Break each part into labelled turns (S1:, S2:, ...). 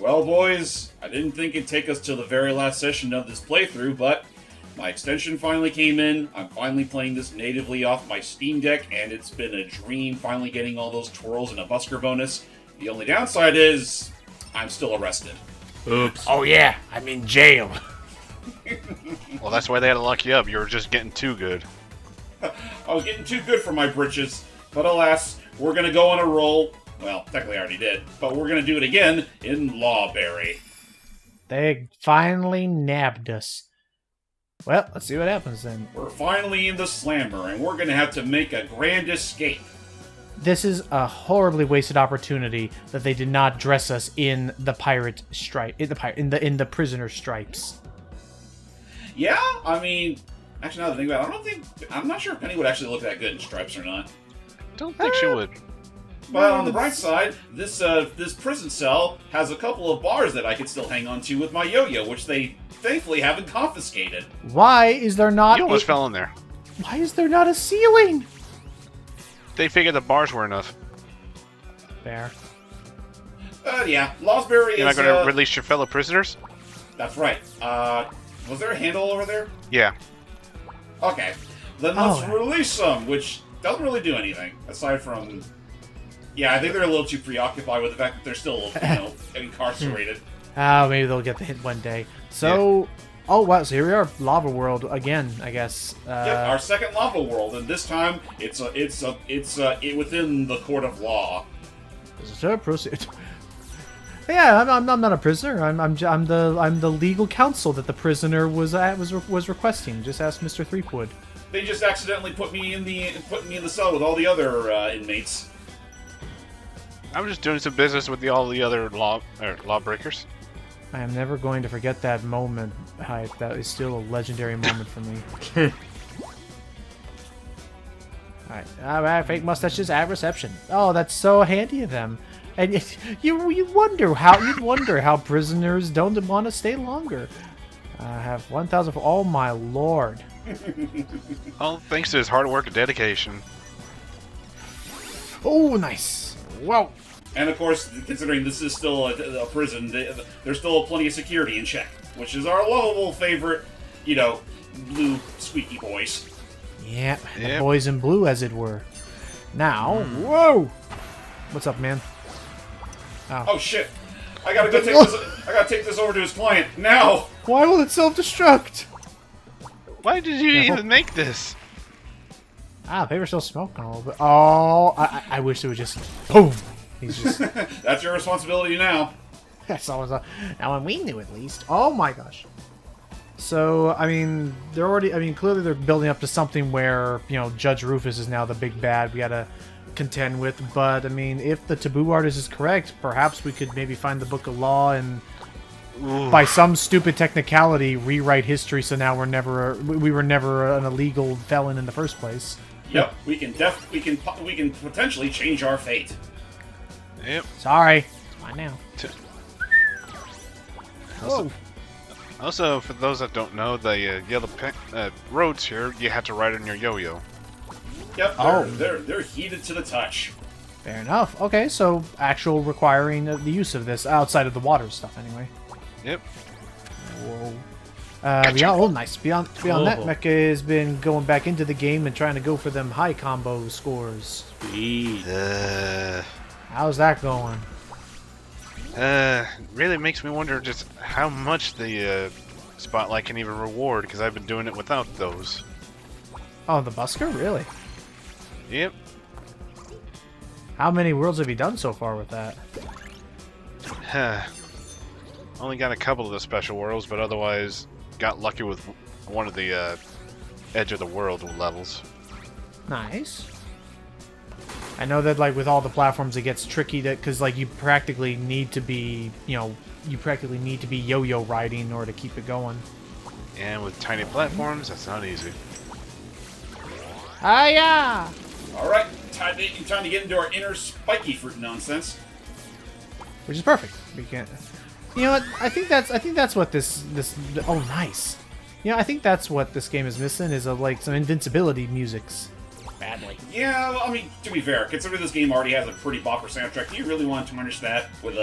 S1: Well, boys, I didn't think it'd take us to the very last session of this playthrough, but my extension finally came in. I'm finally playing this natively off my Steam Deck, and it's been a dream finally getting all those twirls and a busker bonus. The only downside is I'm still arrested.
S2: Oops.
S3: Oh yeah, I'm in jail.
S4: Well, that's why they had to lock you up. You were just getting too good.
S1: I was getting too good for my britches, but alas, we're gonna go on a roll. Well, technically I already did, but we're gonna do it again in Lawberry.
S2: They finally nabbed us. Well, let's see what happens then.
S1: We're finally in the slammer, and we're gonna have to make a grand escape.
S2: This is a horribly wasted opportunity that they did not dress us in the pirate stripe, in the prisoner stripes.
S1: Yeah, I mean, actually, now that I think about it, I'm not sure if Penny would actually look that good in stripes or not.
S4: Don't think she would.
S1: But on the bright side, this prison cell has a couple of bars that I could still hang on to with my yo-yo, which they thankfully haven't confiscated.
S2: Why is there not?
S4: You almost fell in there.
S2: Why is there not a ceiling?
S4: They figured the bars were enough.
S2: There.
S1: Yeah, Lawberry is...
S4: You're not going to release your fellow prisoners?
S1: That's right. Was there a handle over there?
S4: Yeah.
S1: Okay. Then let's release them, which doesn't really do anything, aside from... Yeah, I think they're a little too preoccupied with the fact that they're still, incarcerated.
S2: Oh, maybe they'll get the hit one day. So, oh wow, so here we are, Lava World again, I guess.
S1: Yep, our second lava world, and this time it's within the court of law.
S2: Proceed. Yeah, I'm not a prisoner. I'm the legal counsel that the prisoner was requesting. Just ask Mr. Threepwood.
S1: They just accidentally put me in the cell with all the other inmates.
S4: I'm just doing some business with all the other lawbreakers.
S2: I am never going to forget that moment, Hype. That is still a legendary moment for me. Alright, fake mustaches at reception. Oh, that's so handy of them. And you wonder how prisoners don't want to stay longer. I have 1,000 for... Oh my lord.
S4: All thanks to his hard work and dedication.
S2: Oh, nice. Wow.
S1: And of course, considering this is still a prison, there's still plenty of security in check, which is our lovable favorite, blue squeaky boys.
S2: Yeah, the boys in blue, as it were. Now, whoa! What's up, man?
S1: Oh shit! I gotta take this over to his client now.
S2: Why will it self-destruct?
S4: Why did you even make this?
S2: Paper's still smoking a little bit. Oh, I wish it would just boom. He's just.
S1: That's your responsibility now.
S2: That's always now, when we knew at least. Oh my gosh. So I mean, clearly they're building up to something where Judge Rufus is now the big bad we gotta contend with. But I mean, if the taboo artist is correct, perhaps we could maybe find the Book of Law and. Ooh. By some stupid technicality, rewrite history so now we were never an illegal felon in the first place.
S1: Yep, we can potentially change our fate.
S4: Yep.
S2: Sorry, it's mine now.
S4: Also, for those that don't know, the yellow roads here, you have to ride on your yo-yo.
S1: Yep. They're heated to the touch.
S2: Fair enough. Okay, so actual requiring the use of this outside of the water stuff, anyway.
S4: Yep.
S2: Whoa. Nice. Beyond that, Mecha has been going back into the game and trying to go for them high combo scores.
S1: Sweet.
S2: How's that going?
S4: Really makes me wonder just how much the Spotlight can even reward, because I've been doing it without those.
S2: Oh, the busker? Really?
S4: Yep.
S2: How many worlds have you done so far with that?
S4: Only got a couple of the special worlds, but otherwise got lucky with one of the Edge of the World levels.
S2: Nice. I know that with all the platforms it gets tricky because you practically need to be yo-yo riding in order to keep it going.
S4: And with tiny platforms, that's not easy.
S2: Yeah.
S1: All right, time to get into our inner spiky fruit nonsense.
S2: Which is perfect. We can't. You know what? I think that's what this. Oh, nice. I think that's what this game is missing is some invincibility musics. Badly.
S1: Yeah, well, I mean, to be fair, considering this game already has a pretty bopper soundtrack, do you really want to tarnish that with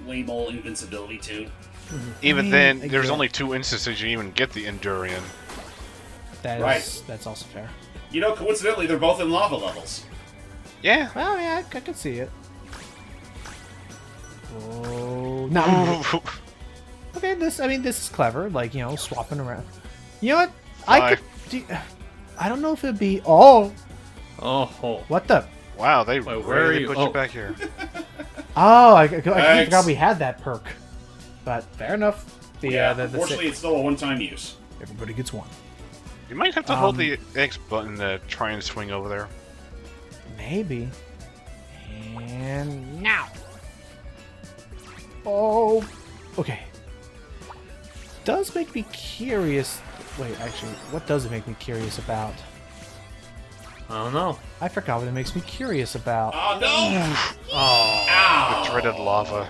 S1: lame old invincibility too.
S4: Even
S2: I
S4: then,
S2: mean,
S4: there's
S2: again-
S4: only 2 instances you even get the Endurian.
S2: That's also fair.
S1: You know, coincidentally, they're both in lava levels.
S4: Yeah.
S2: Well, yeah, I could see it. Oh, no. Okay, this is clever. Like, you know, swapping around. You know what?
S4: Why?
S2: I don't know if it'd be. Oh,
S3: Oh,
S2: what the?
S4: Wow, they
S3: Wait, where are
S4: really
S3: you?
S4: put
S3: Oh.
S4: you back here.
S2: Oh, I completely
S1: Thanks.
S2: forgot we had that perk. But fair enough.
S1: Unfortunately, it's still a one-time use.
S2: Everybody gets one.
S4: You might have to hold the X button to try and swing over there.
S2: Maybe. And now. Oh. Okay. Does make me curious. Wait, actually, what does it make me curious about?
S3: I don't know.
S2: I forgot what it makes me curious about.
S1: Oh no!
S3: Oh,
S1: Ow!
S4: The dreaded lava.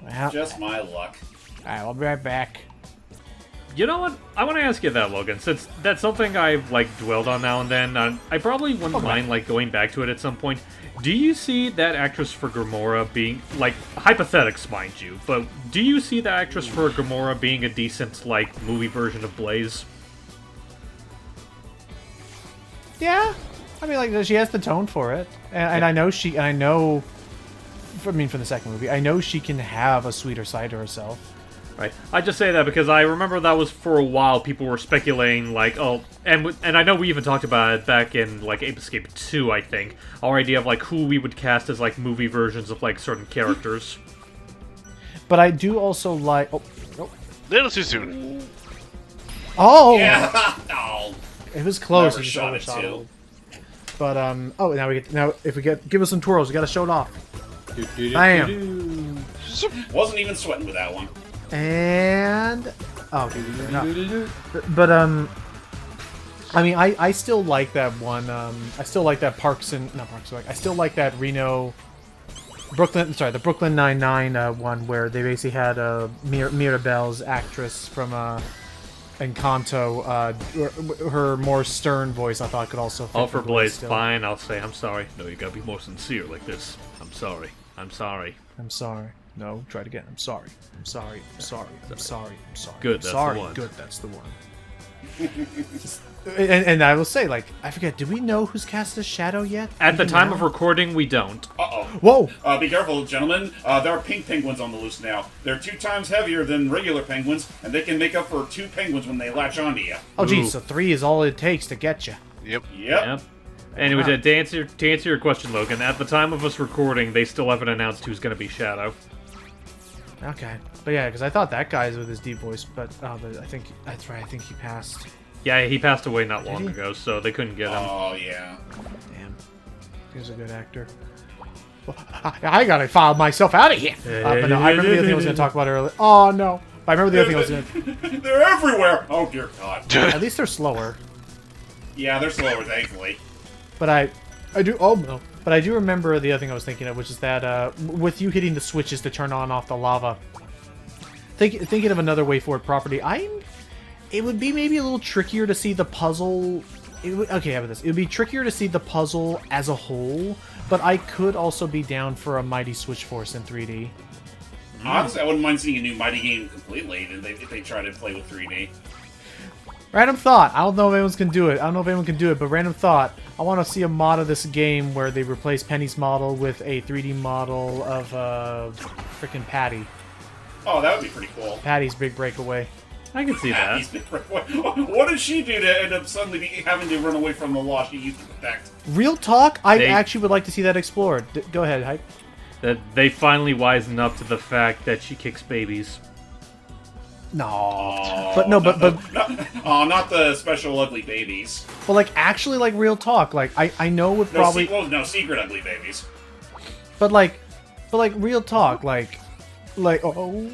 S2: Well,
S1: Just my luck.
S2: alright, I'll be right back.
S3: you know what? I want to ask you that, Logan. Since that's something I've like dwelled on now and then, I probably wouldn't mind like going back to it at some point. Do you see that actress for Gamora being like hypothetics, mind you? But do you see the actress for Gamora being a decent like movie version of Blaze?
S2: Yeah, I mean, like she has the tone for it, and I know she. I know. I mean, from the second movie, I know she can have a sweeter side to herself.
S3: Right. I just say that because I remember that was for a while people were speculating like, oh, and I know we even talked about it back in like Ape Escape 2, I think. Our idea of like who we would cast as like movie versions of like certain characters.
S2: But I do also like. Oh,
S4: Little too soon.
S2: oh,
S1: Yeah. Oh.
S2: it was close.
S1: Never
S2: It just
S1: shot it
S2: overshot
S1: too.
S2: But oh, now if we give us some twirls, we gotta show it off. Bam.
S1: Wasn't even sweating with that one.
S2: And okay, no. But I mean, I still like that one. I still like that I still like that Reno, Brooklyn. Sorry, the Brooklyn Nine-Nine one where they basically had Mirabelle's actress from Encanto. Her more stern voice, I thought, could also. Fit
S3: Oh, for
S2: the
S3: Blaze,
S2: still.
S3: fine. I'll say I'm sorry. No, you gotta be more sincere like this. I'm sorry. I'm sorry.
S2: I'm sorry. No, try it again. I'm sorry. I'm sorry. I'm sorry. I'm sorry. I'm sorry.
S3: Good,
S2: I'm
S3: that's
S2: sorry.
S3: the one.
S2: Good, that's the one. and I will say, like, I forget, do we know who's cast as Shadow yet?
S3: At the
S2: Even
S3: time
S2: now?
S3: of recording, we don't.
S1: Uh-oh.
S2: Whoa!
S1: Be careful, gentlemen. There are pink penguins on the loose now. They're 2 times heavier than regular penguins, and they can make up for 2 penguins when they latch onto you.
S2: Oh,
S3: Ooh.
S2: geez, so 3 is all it takes to get you.
S4: Yep.
S1: Yep.
S3: Yep. Anyway,
S2: Wow.
S3: to answer your question, Logan, at the time of us recording, they still haven't announced who's going to be Shadow.
S2: Okay. But yeah, because I thought that guy's with his deep voice, but I think that's right. I think he passed.
S3: Yeah, he passed away not long
S2: he?
S3: ago, so they couldn't get him.
S1: Oh, yeah.
S2: Damn. He's a good actor. Well, I gotta file myself out of here. But no, I remember the other thing I was gonna talk about earlier. Oh no! But I remember the other thing I was gonna.
S1: They're everywhere! Oh, dear God.
S2: At least they're slower.
S1: Yeah, they're slower, thankfully.
S2: But I do. Oh no! But I do remember the other thing I was thinking of, which is that with you hitting the switches to turn on and off the lava. Thinking of another way forward property, it would be maybe a little trickier to see the puzzle. Okay, how about this? It would be trickier to see the puzzle as a whole, but I could also be down for a Mighty Switch Force in 3D.
S1: Honestly, I wouldn't mind seeing a new Mighty game completely if they try to play with 3D.
S2: Random thought. I don't know if anyone can do it. But random thought. I want to see a mod of this game where they replace Penny's model with a 3D model of freaking Patty.
S1: Oh, that would be pretty cool.
S2: Patty's Big Breakaway.
S3: I can see that.
S1: What did she do to end up suddenly having to run away from the law she used to protect?
S2: Real talk. I
S3: They-
S2: actually would like to see that explored. Go ahead, Hype.
S3: That they finally wisen up to the fact that she kicks babies.
S2: No.
S1: Oh,
S2: But no, but
S1: not the special ugly babies.
S2: But like actually like real talk. Like I know would
S1: No,
S2: probably
S1: no secret ugly babies.
S2: but like real talk like I'm going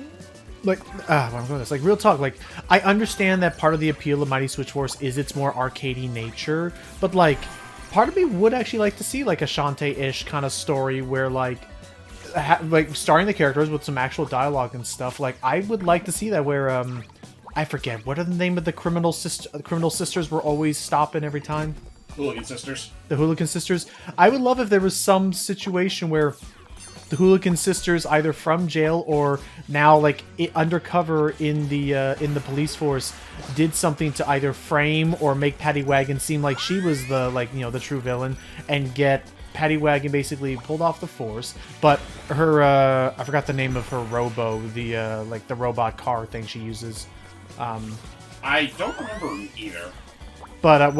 S2: with this. Like real talk, like I understand that part of the appeal of Mighty Switch Force is its more arcadey nature, but like part of me would actually like to see like a Shantae-ish kind of story where like starring the characters with some actual dialogue and stuff. Like I would like to see that where I forget what are the name of the criminal sisters were always stopping every time.
S1: Hooligan sisters.
S2: The Hooligan Sisters. I would love if there was some situation where the Hooligan sisters, either from jail or now like undercover in the police force, did something to either frame or make Patty Wagon seem like she was the the true villain, and get Patty Wagon basically pulled off the force. But her I forgot the name of her robo, the robot car thing she uses.
S1: I don't remember either.
S2: But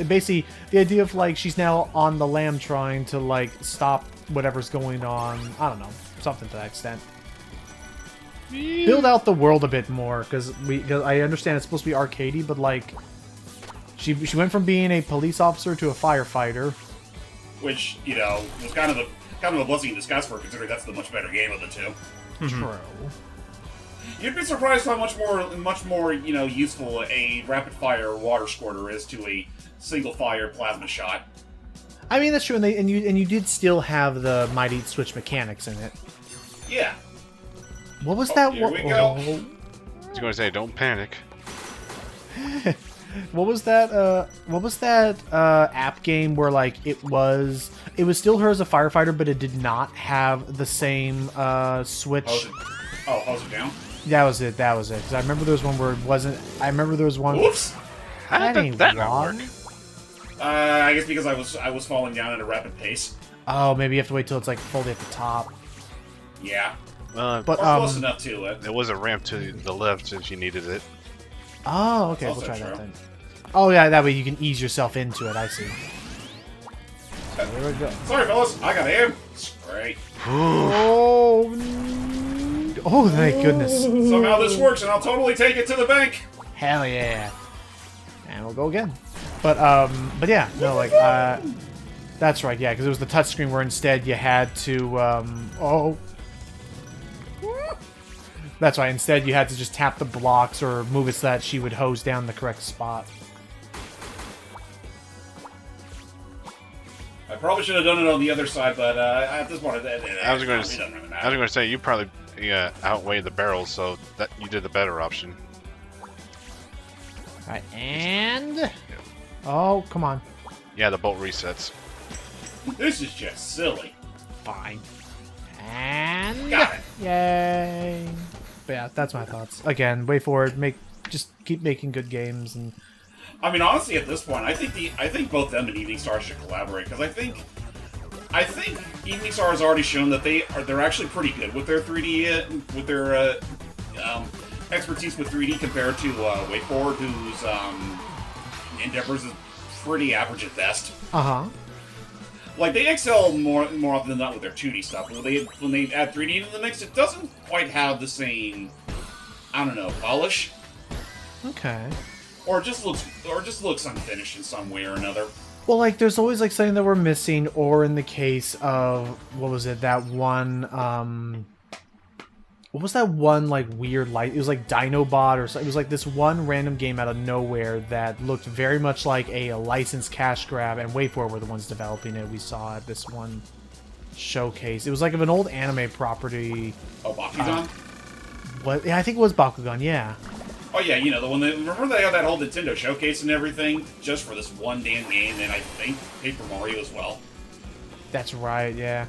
S2: basically, the idea of like she's now on the lam trying to like stop whatever's going on. I don't know, something to that extent. Build out the world a bit more, because I understand it's supposed to be arcadey, but like she went from being a police officer to a firefighter,
S1: which was kind of a blessing in disguise for her, considering that's the much better game of the two.
S2: True.
S1: You'd be surprised how much more useful a rapid fire water squirter is to a single fire plasma shot.
S2: I mean, that's true, and you did still have the mighty switch mechanics in it.
S1: Yeah.
S2: What was that?
S1: Here we go.
S4: I was going to say, don't panic.
S2: What was that? App game where like it was still her as a firefighter, but it did not have the same switch.
S1: Hose it down?
S2: That was it. Because I remember there was one where it wasn't. I remember there was one.
S1: Whoops!
S4: How did that not work?
S1: I guess because I was falling down at a rapid pace.
S2: Oh, maybe you have to wait till it's like fully at the top.
S1: Yeah.
S2: But
S1: or close enough to it.
S4: There was a ramp to the left if you needed it.
S2: Oh, okay. We'll
S1: Also
S2: try
S1: true.
S2: that then. Oh yeah, that way you can ease yourself into it. I see. There we go.
S1: Sorry, fellas. I got him. Great.
S2: Oh, thank goodness.
S1: Somehow this works, and I'll totally take it to the bank.
S2: Hell yeah. And we'll go again. But yeah, no, like, that's right, yeah, because it was the touchscreen where instead you had to, That's right, instead you had to just tap the blocks or move it so that she would hose down the correct spot.
S1: I probably should have done it on the other side, but at this point,
S4: I was going to say you probably outweighed the barrels, so that you did the better option.
S2: Alright, and... Oh, come on.
S4: Yeah, the bolt resets.
S1: This is just silly.
S2: Fine. And...
S1: Got it.
S2: Yay! But yeah, that's my thoughts. Again, way forward, just keep making good games, and...
S1: I mean, honestly, at this point, I think both them and Evening Star should collaborate, because I think Evening Star has already shown that they're actually pretty good with their 3D with their expertise with 3D compared to WayForward, whose endeavors is pretty average at best. Like, they excel more often than not with their 2D stuff. When they add 3D into the mix, it doesn't quite have the same, I don't know, polish.
S2: Okay.
S1: Or it just looks unfinished in some way or another.
S2: Well, like, there's always, like, something that we're missing, or in the case of, what was it, that one, what was that one, like, weird light? It was, like, Dinobot, or something. It was, like, this one random game out of nowhere that looked very much like a licensed cash grab, and WayForward were the ones developing it. We saw at this one showcase. It was, like, of an old anime property.
S1: Oh, Bakugan?
S2: What? Yeah, I think it was Bakugan, yeah.
S1: Oh yeah, the one that, remember they had that whole Nintendo showcase and everything just for this one damn game, and I think Paper Mario as well.
S2: That's right, yeah.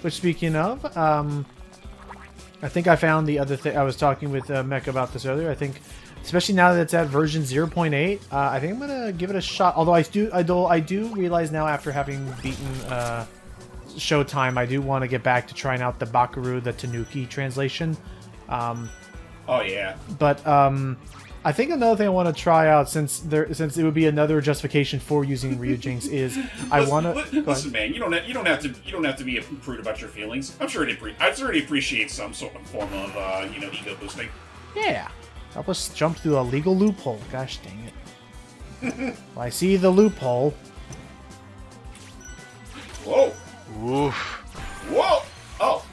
S2: Which, speaking of, I think I found the other thing. I was talking with Mech about this earlier. I think, especially now that it's at version 0.8, I think I'm gonna give it a shot. Although I do realize now, after having beaten Showtime, I do want to get back to trying out the Bakaru, the Tanuki translation.
S1: Oh yeah.
S2: But I think another thing I want to try out, since it would be another justification for using Ryujinx, is I want to
S1: listen, man. You don't have to be a prude about your feelings. I'm sure I'd certainly appreciate some sort of form of ego boosting.
S2: Yeah, help us jump through a legal loophole. Gosh dang it! Well, I see the loophole.
S1: Whoa!
S4: Oof.
S1: Whoa! Oh,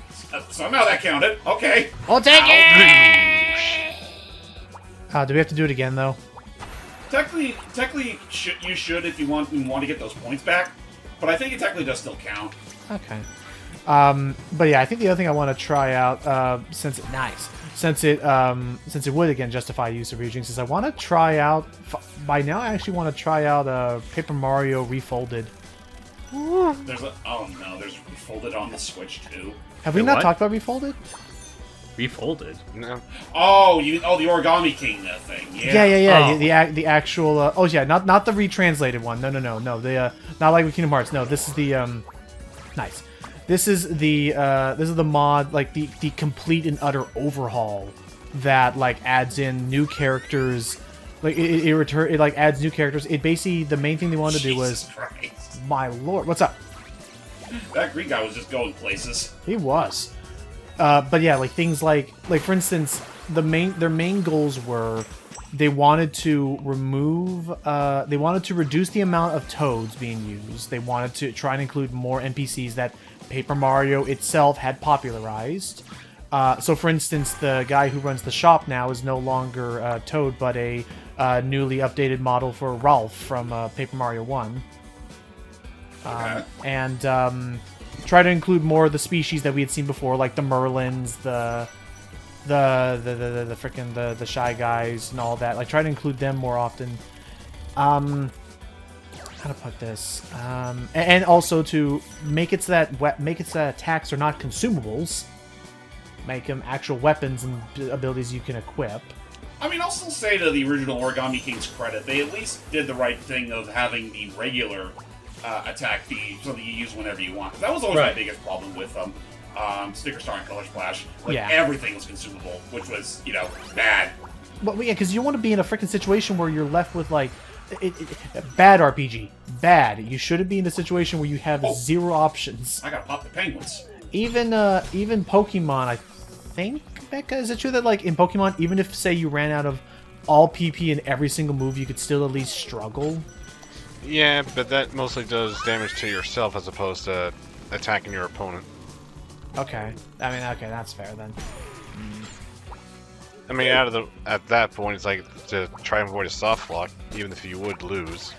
S1: somehow that counted. Okay.
S2: I'll take it. Do we have to do it again, though?
S1: Technically, you should if you want to get those points back. But I think it technically does still count.
S2: Okay. But yeah, I think the other thing I want to try out, since it would again justify use of Ryujinx, is I want to try out. By now, I actually want to try out Paper Mario Refolded. Ooh.
S1: There's a oh no, there's Refolded on the Switch too.
S2: Have we
S3: Wait,
S2: not
S3: what?
S2: talked about Refolded?
S3: Refolded.
S4: No.
S1: Oh, the Origami King thing. Yeah.
S2: Yeah.
S3: Oh.
S2: The actual. Oh yeah, not the retranslated one. No. The not like with Kingdom Hearts. No, this is the nice. This is the mod, like the complete and utter overhaul that like adds in new characters. Like it like adds new characters. It basically, the main thing they wanted to do was,
S1: Jesus Christ.
S2: my lord, what's up?
S1: That Greek guy was just going places.
S2: He was. But yeah, like things like for instance, their main goals were they wanted to reduce the amount of toads being used. They wanted to try and include more NPCs that Paper Mario itself had popularized. So for instance, the guy who runs the shop now is no longer Toad, but a newly updated model for Ralph from Paper Mario 1.
S1: Okay.
S2: And try to include more of the species that we had seen before, like the Merlins, the frickin' the Shy Guys and all that. Like try to include them more often. How to put this? And also to make it so that attacks are not consumables. Make them actual weapons and abilities you can equip.
S1: I mean, I'll still say to the original Origami King's credit, they at least did the right thing of having the regular attack be something you use whenever you want. 'Cause that was always my
S3: Right.
S1: biggest problem with Sticker Star and Color Splash. Like,
S2: Yeah.
S1: everything was consumable, which was, bad.
S2: But yeah, because you don't want to be in a freaking situation where you're left with like bad RPG. Bad. You shouldn't be in a situation where you have zero options.
S1: I gotta pop the penguins.
S2: Even Pokemon, I think, Becca, is it true that like in Pokemon, even if say you ran out of all PP in every single move, you could still at least struggle?
S4: Yeah, but that mostly does damage to yourself as opposed to attacking your opponent.
S2: Okay. I mean, okay, that's fair then.
S4: I mean, at that point, it's like to try and avoid a soft lock, even if you would lose.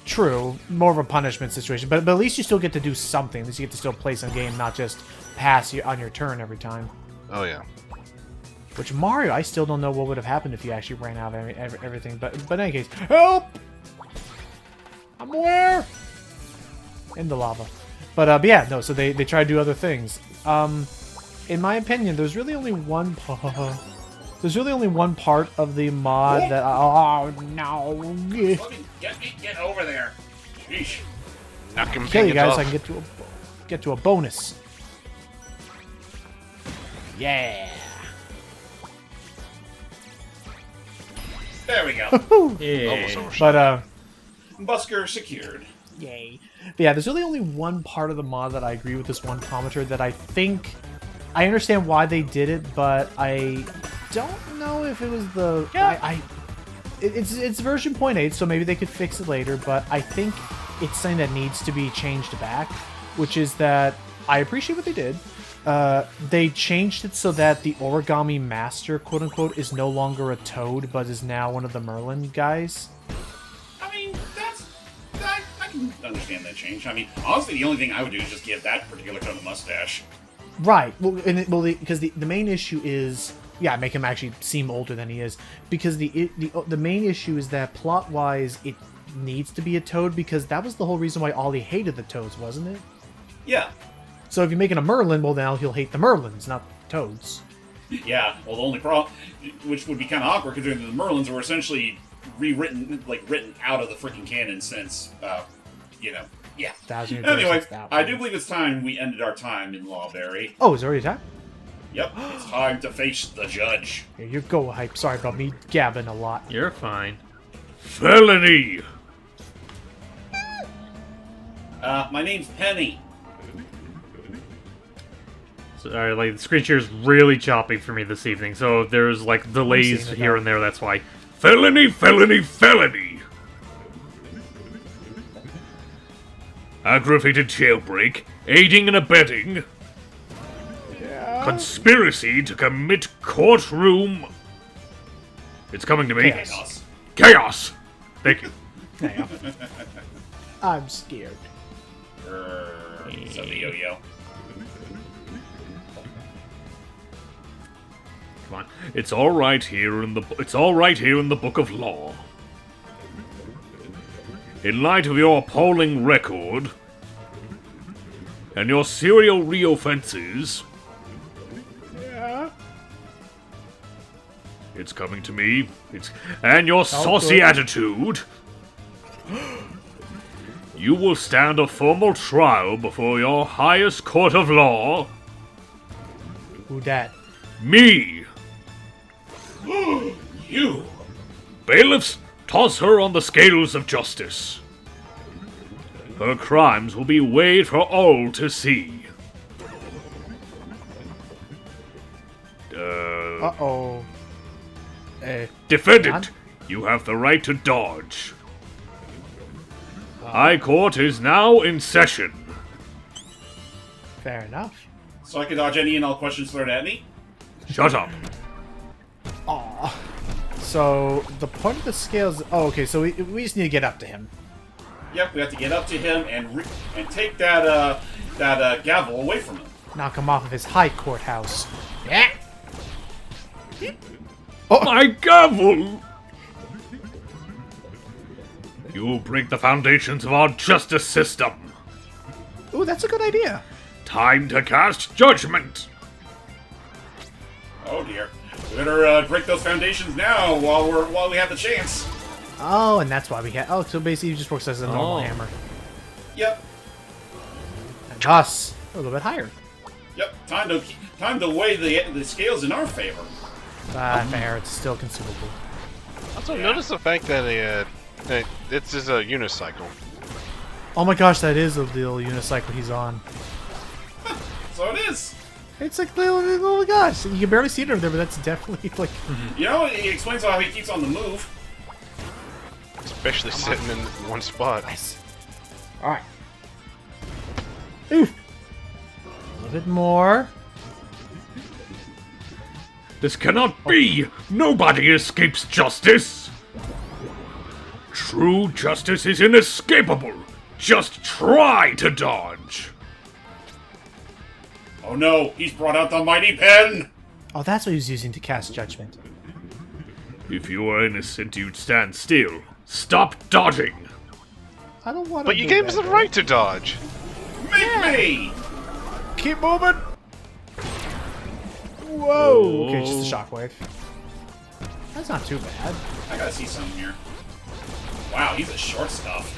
S2: True, more of a punishment situation, but at least you still get to do something. At least you get to still play some game, not just pass on your turn every time.
S4: Oh yeah.
S2: Which Mario, I still don't know what would have happened if you actually ran out of everything. But in any case, help! I'm where? In the lava. But yeah, no. So they try to do other things. In my opinion, there's really only one part of the mod that. Oh no!
S1: Let me get over there. Sheesh.
S4: Knock him
S2: Kill you guys,
S4: off.
S2: so I can get to a bonus. Yeah.
S1: There we go.
S3: Yeah.
S4: Almost overshot.
S2: But
S1: Busker secured.
S2: yay. But yeah, there's really only one part of the mod that I agree with this one commenter that I think I understand why they did it, but I don't know if it was the it's version 0.8, so maybe they could fix it later, but I think it's something that needs to be changed back, which is that I appreciate what they did. They changed it so that the Origami Master, quote unquote, is no longer a Toad, but is now one of the Merlin guys.
S1: I mean, I can understand that change. I mean, honestly, the only thing I would do is just give that particular Toad a mustache.
S2: Right. Well, because the main issue is, yeah, make him actually seem older than he is. Because the main issue is that plot wise, it needs to be a Toad, because that was the whole reason why Ollie hated the Toads, wasn't it?
S1: Yeah.
S2: So if you're making a Merlin, well, now he'll hate the Merlins, not the Toads.
S1: Yeah, well, the only problem, which would be kind of awkward, considering the Merlins were essentially written out of the freaking canon since, yeah. Anyway, I do believe it's time we ended our time in Lawberry.
S2: Oh, is it already time?
S1: Yep, it's time to face the judge.
S2: Here you go, Hype. Sorry about me gabbing a lot.
S3: You're fine. Felony!
S1: My name's Penny.
S3: Sorry, like, the screen share is really choppy for me this evening, so there's, like, delays
S2: seeing it
S3: here
S2: now.
S3: and there, that's why. Felony, felony, felony! Aggravated jailbreak, aiding and abetting, conspiracy to commit courtroom... It's coming to me.
S2: Chaos.
S3: Chaos! Thank you.
S2: Hang on. I'm scared.
S1: So the yo-yo.
S3: Come on. It's all right here in the book of law. in light of your appalling record and your serial reoffenses, it's coming to me. And your saucy
S2: good.
S3: attitude. You will stand a formal trial before your highest court of law.
S2: Who dat?
S3: Me.
S1: You!
S3: Bailiffs, toss her on the scales of justice. Her crimes will be weighed for all to see.
S2: Uh-oh.
S3: Defendant, you have the right to dodge. High Court is now in session.
S2: Fair enough.
S1: So I can dodge any and all questions thrown at me?
S3: Shut up.
S2: Aw. So, the point of the scales... Oh, okay, so we just need to get up to him.
S1: Yep, we have to get up to him and take that gavel away from him.
S2: Knock him off of his high courthouse. Yeah.
S3: My gavel! You will break the foundations of our justice system.
S2: Ooh, that's a good idea.
S3: Time to cast judgment.
S1: Oh dear. We better break those foundations now while we have the chance.
S2: Oh, and that's why we had... Oh, so basically it just works as a normal hammer.
S1: Yep.
S2: And thus, a little bit higher.
S1: Yep. Time to weigh the scales in our favor.
S2: Fair, it's still consumable.
S4: Also, notice the fact that it's just a unicycle.
S2: Oh my gosh, that is a little unicycle he's on.
S1: So it is.
S2: It's like, oh my gosh, you can barely see it over there, but that's definitely like...
S1: You know, it explains how he keeps on the move.
S4: Especially sitting in one spot.
S2: Nice. Alright. Oof. A little bit more.
S3: This cannot be! Nobody escapes justice! True justice is inescapable! Just try to dodge!
S1: Oh no, he's brought out the mighty pen!
S2: Oh, that's what he was using to cast judgment.
S3: If you are innocent, you'd stand still. Stop dodging!
S2: I don't want to.
S4: But you gave us the right to dodge.
S1: Make me!
S2: Keep moving. Whoa. Okay, just a shockwave. That's not too bad.
S1: I gotta see something here. Wow, he's a short stuff.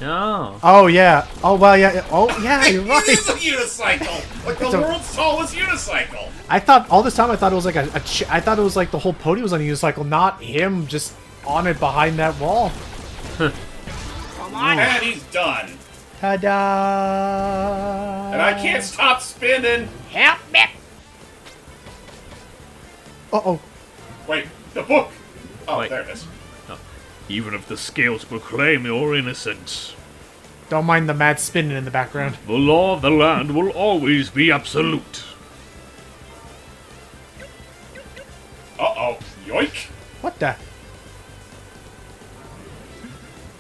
S3: No.
S2: Oh yeah. Oh well, yeah. Oh yeah, you're right.
S1: It is a unicycle! Like the world's tallest unicycle!
S2: I thought all this time I thought it was like I thought it was like the whole podium was on a unicycle, not him just on it behind that wall.
S1: Come on! And he's done.
S2: Ta-da!
S1: And I can't stop spinning!
S2: Help me! Uh-oh.
S1: Wait, the book! Oh,
S3: Wait.
S1: there it is.
S3: Even if the scales proclaim your innocence,
S2: Don't mind the mad spinning in the background.
S3: the law of the land will always be absolute.
S1: Uh-oh. Yoink!
S2: What the?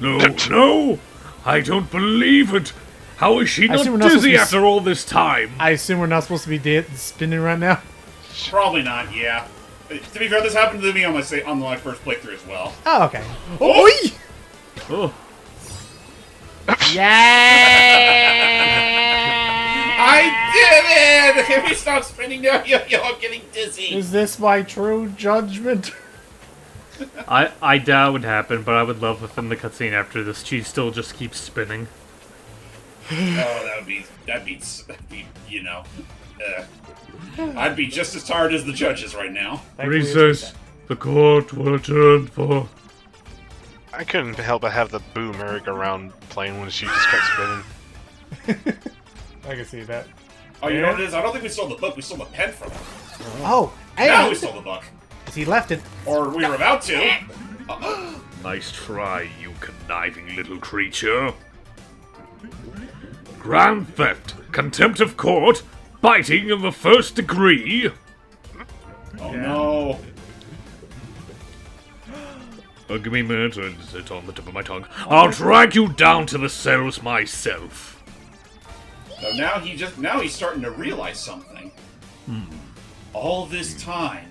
S3: No, no! I don't believe it! How is she not
S2: assume we're not supposed to
S3: dizzy
S2: be
S3: after all this time?
S2: I assume we're not supposed to be spinning right now.
S1: Probably not, yeah. To be fair, this happened to me on my first playthrough as well.
S2: Oh, okay.
S1: Oh!
S2: Oi!
S3: Oh,
S2: Yeah!
S1: I did it! If we stop spinning now, I'm getting dizzy.
S2: Is this my true judgment?
S3: I doubt it would happen, but I would love if in the cutscene after this, she still just keeps spinning.
S1: Oh, that'd be, you know, I'd be just as tired as the judges right now.
S3: Recess. The court will adjourn for...
S4: I couldn't help but have the Boo merry-go-round playing when she just kept spinning.
S2: I can see that.
S1: Oh, you know what it is? I don't think we stole the book. We stole the pen from him.
S2: Oh, hey!
S1: Now we stole the book.
S2: He left it.
S1: Or we were about to.
S3: Nice try, you conniving little creature. Grand theft, contempt of court, biting in the first degree.
S1: Oh no.
S3: Give me a minute, it's on the tip of my tongue. I'll drag you down to the cells myself.
S1: So now he's starting to realize something. All this time.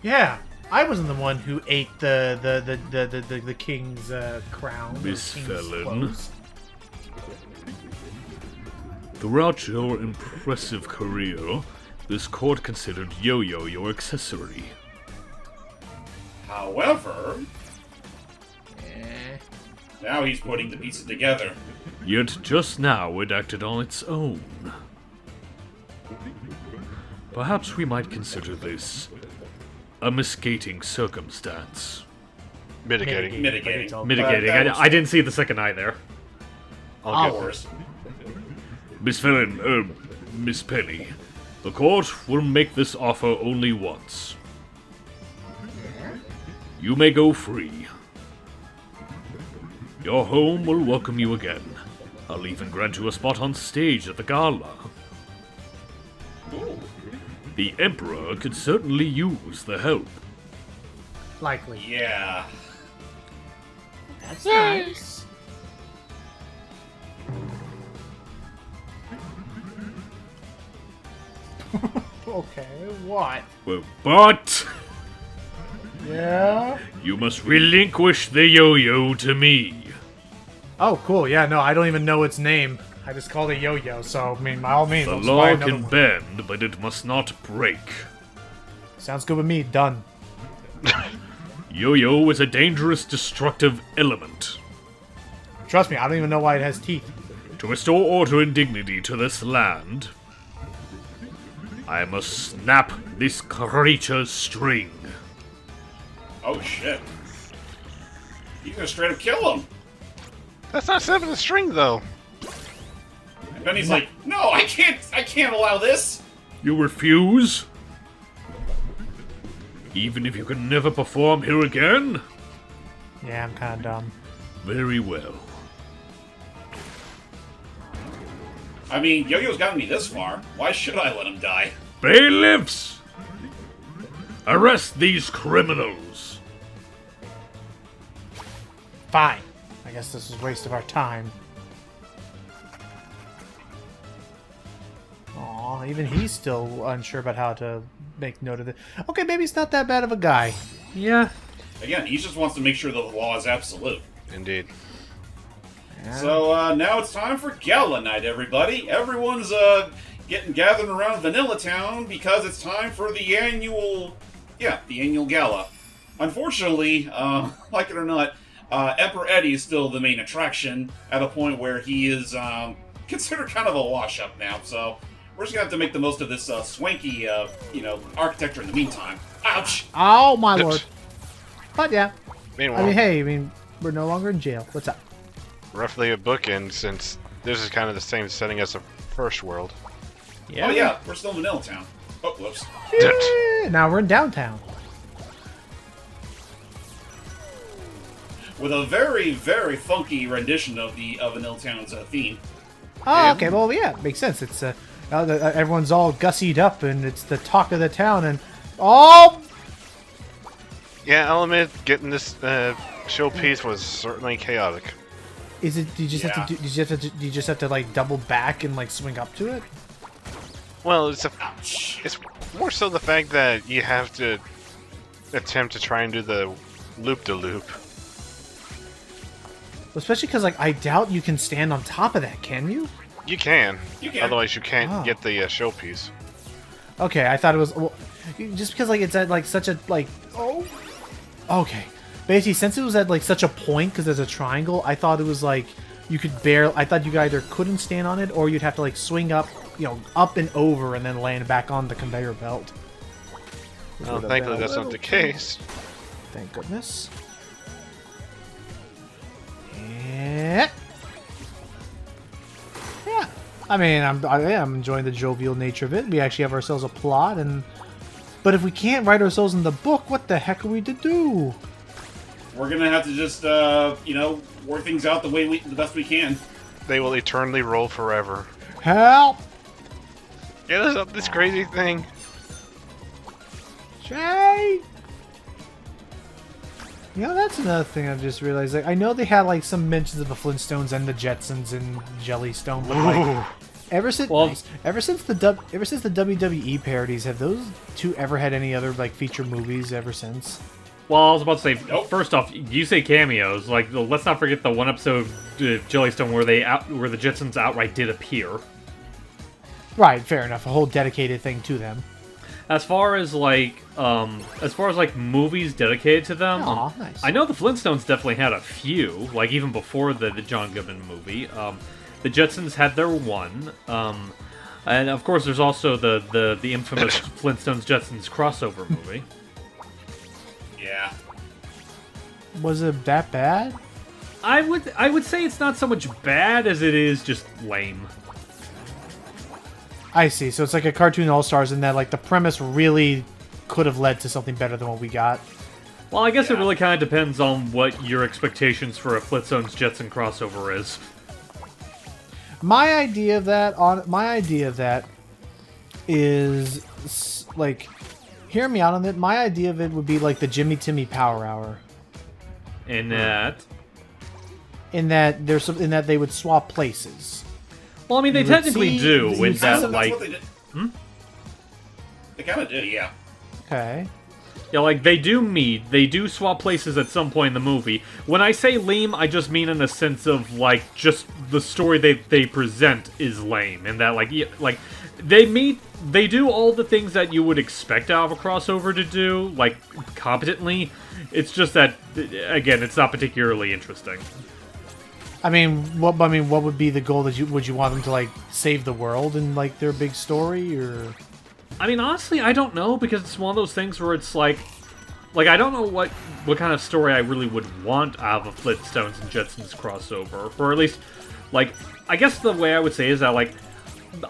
S2: Yeah. I wasn't the one who ate the king's crown.
S5: Miss
S2: king's
S5: Felon.
S2: clothes.
S5: Throughout your impressive career, this court considered Yo-Yo your accessory.
S1: However, now he's putting the pieces together.
S5: Yet just now it acted on its own. Perhaps we might consider this a mitigating circumstance.
S4: Mitigating.
S1: Mitigating.
S3: Mitigating. I didn't see the second eye there.
S4: I'll get
S1: Hours.
S5: Miss Felon, Miss Penny, the court will make this offer only once. You may go free. Your home will welcome you again. I'll even grant you a spot on stage at the Gala.
S1: Ooh.
S5: The Emperor could certainly use the help.
S2: Likely.
S1: Yeah.
S2: That's nice. Okay, what?
S5: Well, but
S2: Yeah?
S5: you must relinquish the yo-yo to me.
S2: Oh, cool. Yeah, no, I don't even know its name. I just called it yo-yo, so, I mean, by all means,
S5: The
S2: let's buy
S5: law
S2: another
S5: can
S2: one.
S5: bend, but it must not break.
S2: Sounds good with me. Done.
S5: Yo-yo is a dangerous, destructive element.
S2: Trust me, I don't even know why it has teeth.
S5: To restore order and dignity to this land, I must snap this creature's string.
S1: Oh shit. You're gonna straight up kill him.
S4: That's not seven the string, though.
S1: And Benny's like, no, I can't allow this.
S5: You refuse? Even if you can never perform here again?
S2: Yeah, I'm kind of dumb.
S5: Very well.
S1: I mean, Yo-Yo's gotten me this far. Why should I let him die?
S5: Bailiffs! Arrest these criminals!
S2: Fine. I guess this is a waste of our time. Aw, even he's still unsure about how to make note of it. Okay, maybe he's not that bad of a guy.
S3: Yeah.
S1: Again, he just wants to make sure the law is absolute.
S4: Indeed.
S1: So now it's time for Gala night, everybody. Everyone's getting gathered around Vanilla Town because it's time for the annual gala. Unfortunately, like it or not, Emperor Eddie is still the main attraction at a point where he is considered kind of a wash-up now. So we're just gonna have to make the most of this swanky, architecture in the meantime. Ouch!
S2: Oh, my lord. But yeah.
S4: Meanwhile,
S2: I mean, hey, we're no longer in jail. What's up?
S4: roughly a bookend, since this is kind of the same setting as the first world.
S1: Oh yeah, we're still in Vanilla Town. Oh, whoops.
S2: Yeah, now we're in downtown.
S1: With a very, very funky rendition of Vanilla Town's theme.
S2: Oh, okay. Well, yeah, makes sense. It's everyone's all gussied up, and it's the talk of the town, and
S4: Yeah, I'll admit, getting this showpiece was certainly chaotic.
S2: is it? Do you just have to like double back and like swing up to it?
S4: Well,
S1: Ouch.
S4: it's more so the fact that you have to attempt to try and do the loop-de-loop.
S2: Especially because like I doubt you can stand on top of that. Can you?
S4: You can.
S1: You can.
S4: Otherwise, you can't
S2: Oh.
S4: get the showpiece.
S2: Okay, I thought it was just because like it's at like such a like Okay, basically since it was at like such a point because there's a triangle, I thought it was like you could I thought you either couldn't stand on it or you'd have to like swing up, up and over and then land back on the conveyor belt.
S4: Well, thankfully, that's not the case.
S2: Thank goodness. Yeah. Yeah. I mean, I'm enjoying the jovial nature of it. We actually have ourselves a plot, but if we can't write ourselves in the book, what the heck are we to do?
S1: We're gonna have to just, work things out the best we can.
S4: They will eternally roll forever.
S2: Help!
S4: Get us up this crazy thing.
S2: Shay! That's another thing I've just realized. Like, I know they had like some mentions of the Flintstones and the Jetsons and Jellystone, but like, Ever since
S3: Well-
S2: ever since the WWE parodies, have those two ever had any other like feature movies ever since?
S3: Well, I was about to say,
S1: Nope.
S3: first off, you say cameos. Like, let's not forget the one episode of Jellystone where where the Jetsons outright did appear.
S2: Right, fair enough. A whole dedicated thing to them.
S3: As far as like movies dedicated to them,
S2: Aw, nice.
S3: I know the Flintstones definitely had a few. Like even before the John Goodman movie, the Jetsons had their one, and of course there's also the infamous Flintstones Jetsons crossover movie.
S1: Yeah.
S2: Was it that bad?
S3: I would say it's not so much bad as it is just lame.
S2: I see. So it's like a cartoon all-stars in that like the premise really could have led to something better than what we got.
S3: Well, I guess it
S1: Yeah.
S3: really kind of depends on what your expectations for a Flintstones Jetson crossover is.
S2: My idea of that is like, hear me out on it. My idea of it would be like the Jimmy Timmy Power Hour,
S3: In that,
S2: in that they would swap places.
S3: well, I mean, they
S2: You would
S3: technically
S2: see-
S3: do
S2: you
S3: in
S2: would see
S3: that,
S2: some-
S1: That's
S3: like,
S1: what they did. They kind of did, yeah.
S2: Okay.
S3: yeah, like they do meet, they do swap places at some point in the movie. When I say lame, I just mean in the sense of like just the story they present is lame, and that like they meet, they do all the things that you would expect out of a crossover to do, like competently. It's just that again, it's not particularly interesting.
S2: I mean, what would be the goal? Would you want them to like save the world in like their big story, or?
S3: I mean, honestly, I don't know, because it's one of those things where it's like I don't know what kind of story I really would want out of a Flintstones and Jetsons crossover, or at least, like, I guess the way I would say is that, like,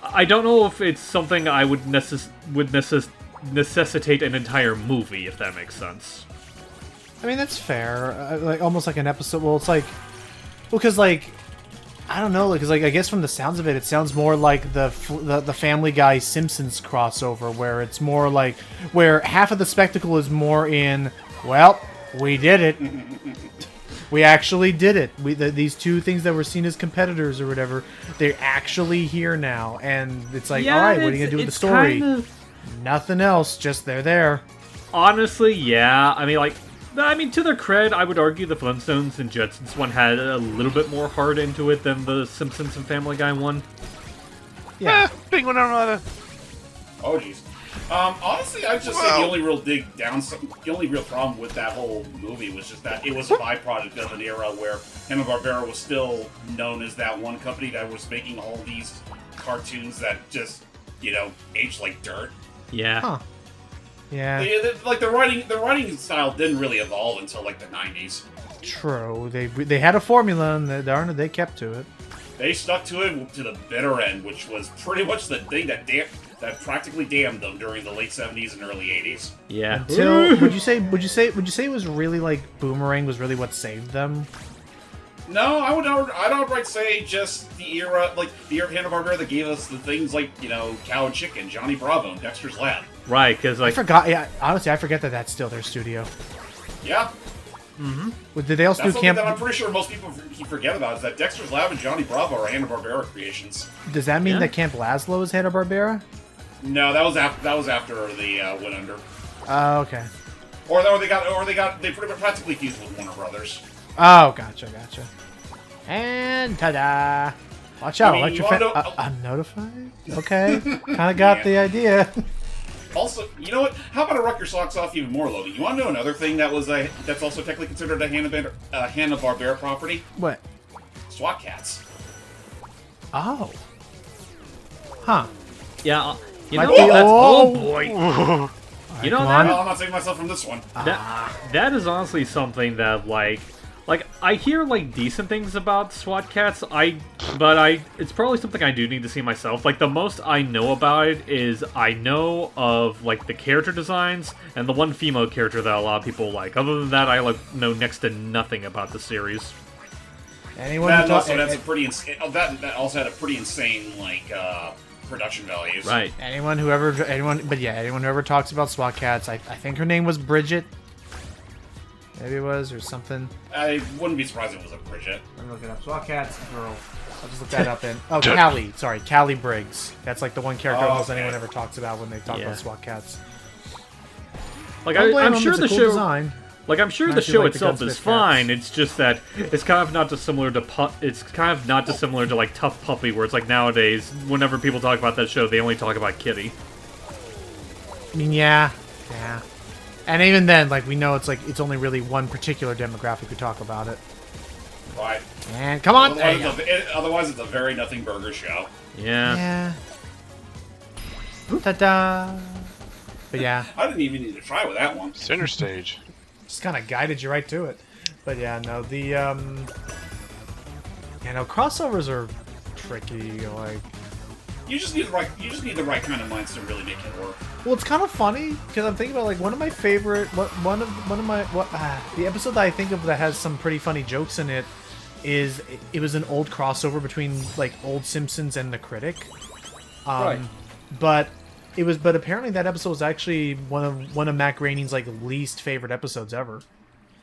S3: I don't know if it's something I would necessitate an entire movie, if that makes sense.
S2: I mean, that's fair. Like almost like an episode. Well, it's like, well, because like, I don't know, because like I guess from the sounds of it, it sounds more like the Family Guy Simpsons crossover, where it's more like where half of the spectacle is more in, well, we did it. We actually did it. These two things that were seen as competitors or whatever, they're actually here now, and it's like, all right, what are you gonna do with the story? Nothing else. Just they're there.
S3: Honestly, yeah. I mean, to their cred, I would argue the Flintstones and Jetsons one had a little bit more heart into it than the Simpsons and Family Guy one.
S2: Yeah.
S4: Penguin Armada.
S1: Oh, jeez. Honestly, I'd just say the only real problem with that whole movie was just that it was a byproduct of an era where Hanna-Barbera was still known as that one company that was making all these cartoons that just, aged like dirt.
S3: Yeah.
S2: Huh. Yeah.
S1: The writing style didn't really evolve until like the 90s.
S2: True. They had a formula, and they kept to it.
S1: They stuck to it to the bitter end, which was pretty much the thing that practically damned them during the late 70s and early 80s.
S3: Yeah.
S2: Until would you say it was really like Boomerang was really what saved them?
S1: No, I'd outright say just the era of Hanna-Barbera that gave us the things like, Cow and Chicken, Johnny Bravo, and Dexter's Lab.
S3: Right, because
S2: I forgot. Yeah, honestly, I forget that that's still their studio.
S1: Yeah.
S2: Did they also
S1: That's
S2: do
S1: something
S2: Camp?
S1: that I'm pretty sure most people forget about, is that Dexter's Lab and Johnny Bravo are Hanna-Barbera creations.
S2: Does that mean
S3: Yeah.
S2: that Camp Lazlo is Hanna-Barbera?
S1: No, that was after they went under.
S2: Oh, okay.
S1: Or they pretty much practically fused with Warner Brothers.
S2: Oh, gotcha. And ta-da! Watch out,
S1: I mean, you wanna know-
S2: I'm notified? Okay. Kind of got the idea.
S1: Also, you know what? How about I rock your socks off even more, Logan? You want to know another thing that's also technically considered a Hanna-Barbera property?
S2: What?
S1: SWAT Cats.
S2: Oh. Huh.
S3: yeah, you
S2: Might
S3: know
S2: be-
S3: that's
S2: oh.
S3: boy. You know
S2: come
S3: that,
S2: on.
S1: Well, I'm not saving myself from this one.
S3: that is honestly something that like I hear like decent things about SWAT Cats. But it's probably something I do need to see myself. Like the most I know about it is I know of like the character designs and the one female character that a lot of people like. Other than that, I know next to nothing about the series.
S2: Anyone
S1: That
S2: who talk-
S1: also had also had a pretty insane production values.
S3: Right.
S2: anyone who ever talks about SWAT Cats, I think her name was Bridget. Maybe it was, or something.
S1: I wouldn't be surprised if it was a Bridget.
S2: Let me look it up. SWAT Cats girl. I'll just look that up in. Oh, Callie. Sorry, Callie Briggs. That's like the one character almost anyone ever talks about when they talk about SWAT Cats.
S3: Like
S2: Don't blame
S3: I'm
S2: them,
S3: sure
S2: it's a
S3: the
S2: cool
S3: show.
S2: design.
S3: Like I'm sure
S2: I
S3: the
S2: actually
S3: show
S2: like the
S3: itself is
S2: Gunsmith
S3: fine.
S2: cats.
S3: It's just that it's kind of not dissimilar to it's kind of not dissimilar to like Tough Puppy, where it's like nowadays whenever people talk about that show, they only talk about Kitty.
S2: I mean, yeah. And even then, like, we know it's only really one particular demographic who talk about it.
S1: Right.
S2: And come on!
S1: Otherwise, it's a very nothing burger show.
S3: Yeah.
S2: Ta-da! But yeah,
S1: I didn't even need to try with that one.
S4: Center stage.
S2: just kind of guided you right to it. But yeah, no, crossovers are tricky, like...
S1: You just need the right kind of minds to really make it work.
S2: Well, it's kind of funny because I'm thinking about like one of my favorite, the episode that I think of that has some pretty funny jokes in it is it was an old crossover between like old Simpsons and The Critic.
S1: Right.
S2: But apparently that episode was actually one of Matt Groening's like least favorite episodes ever.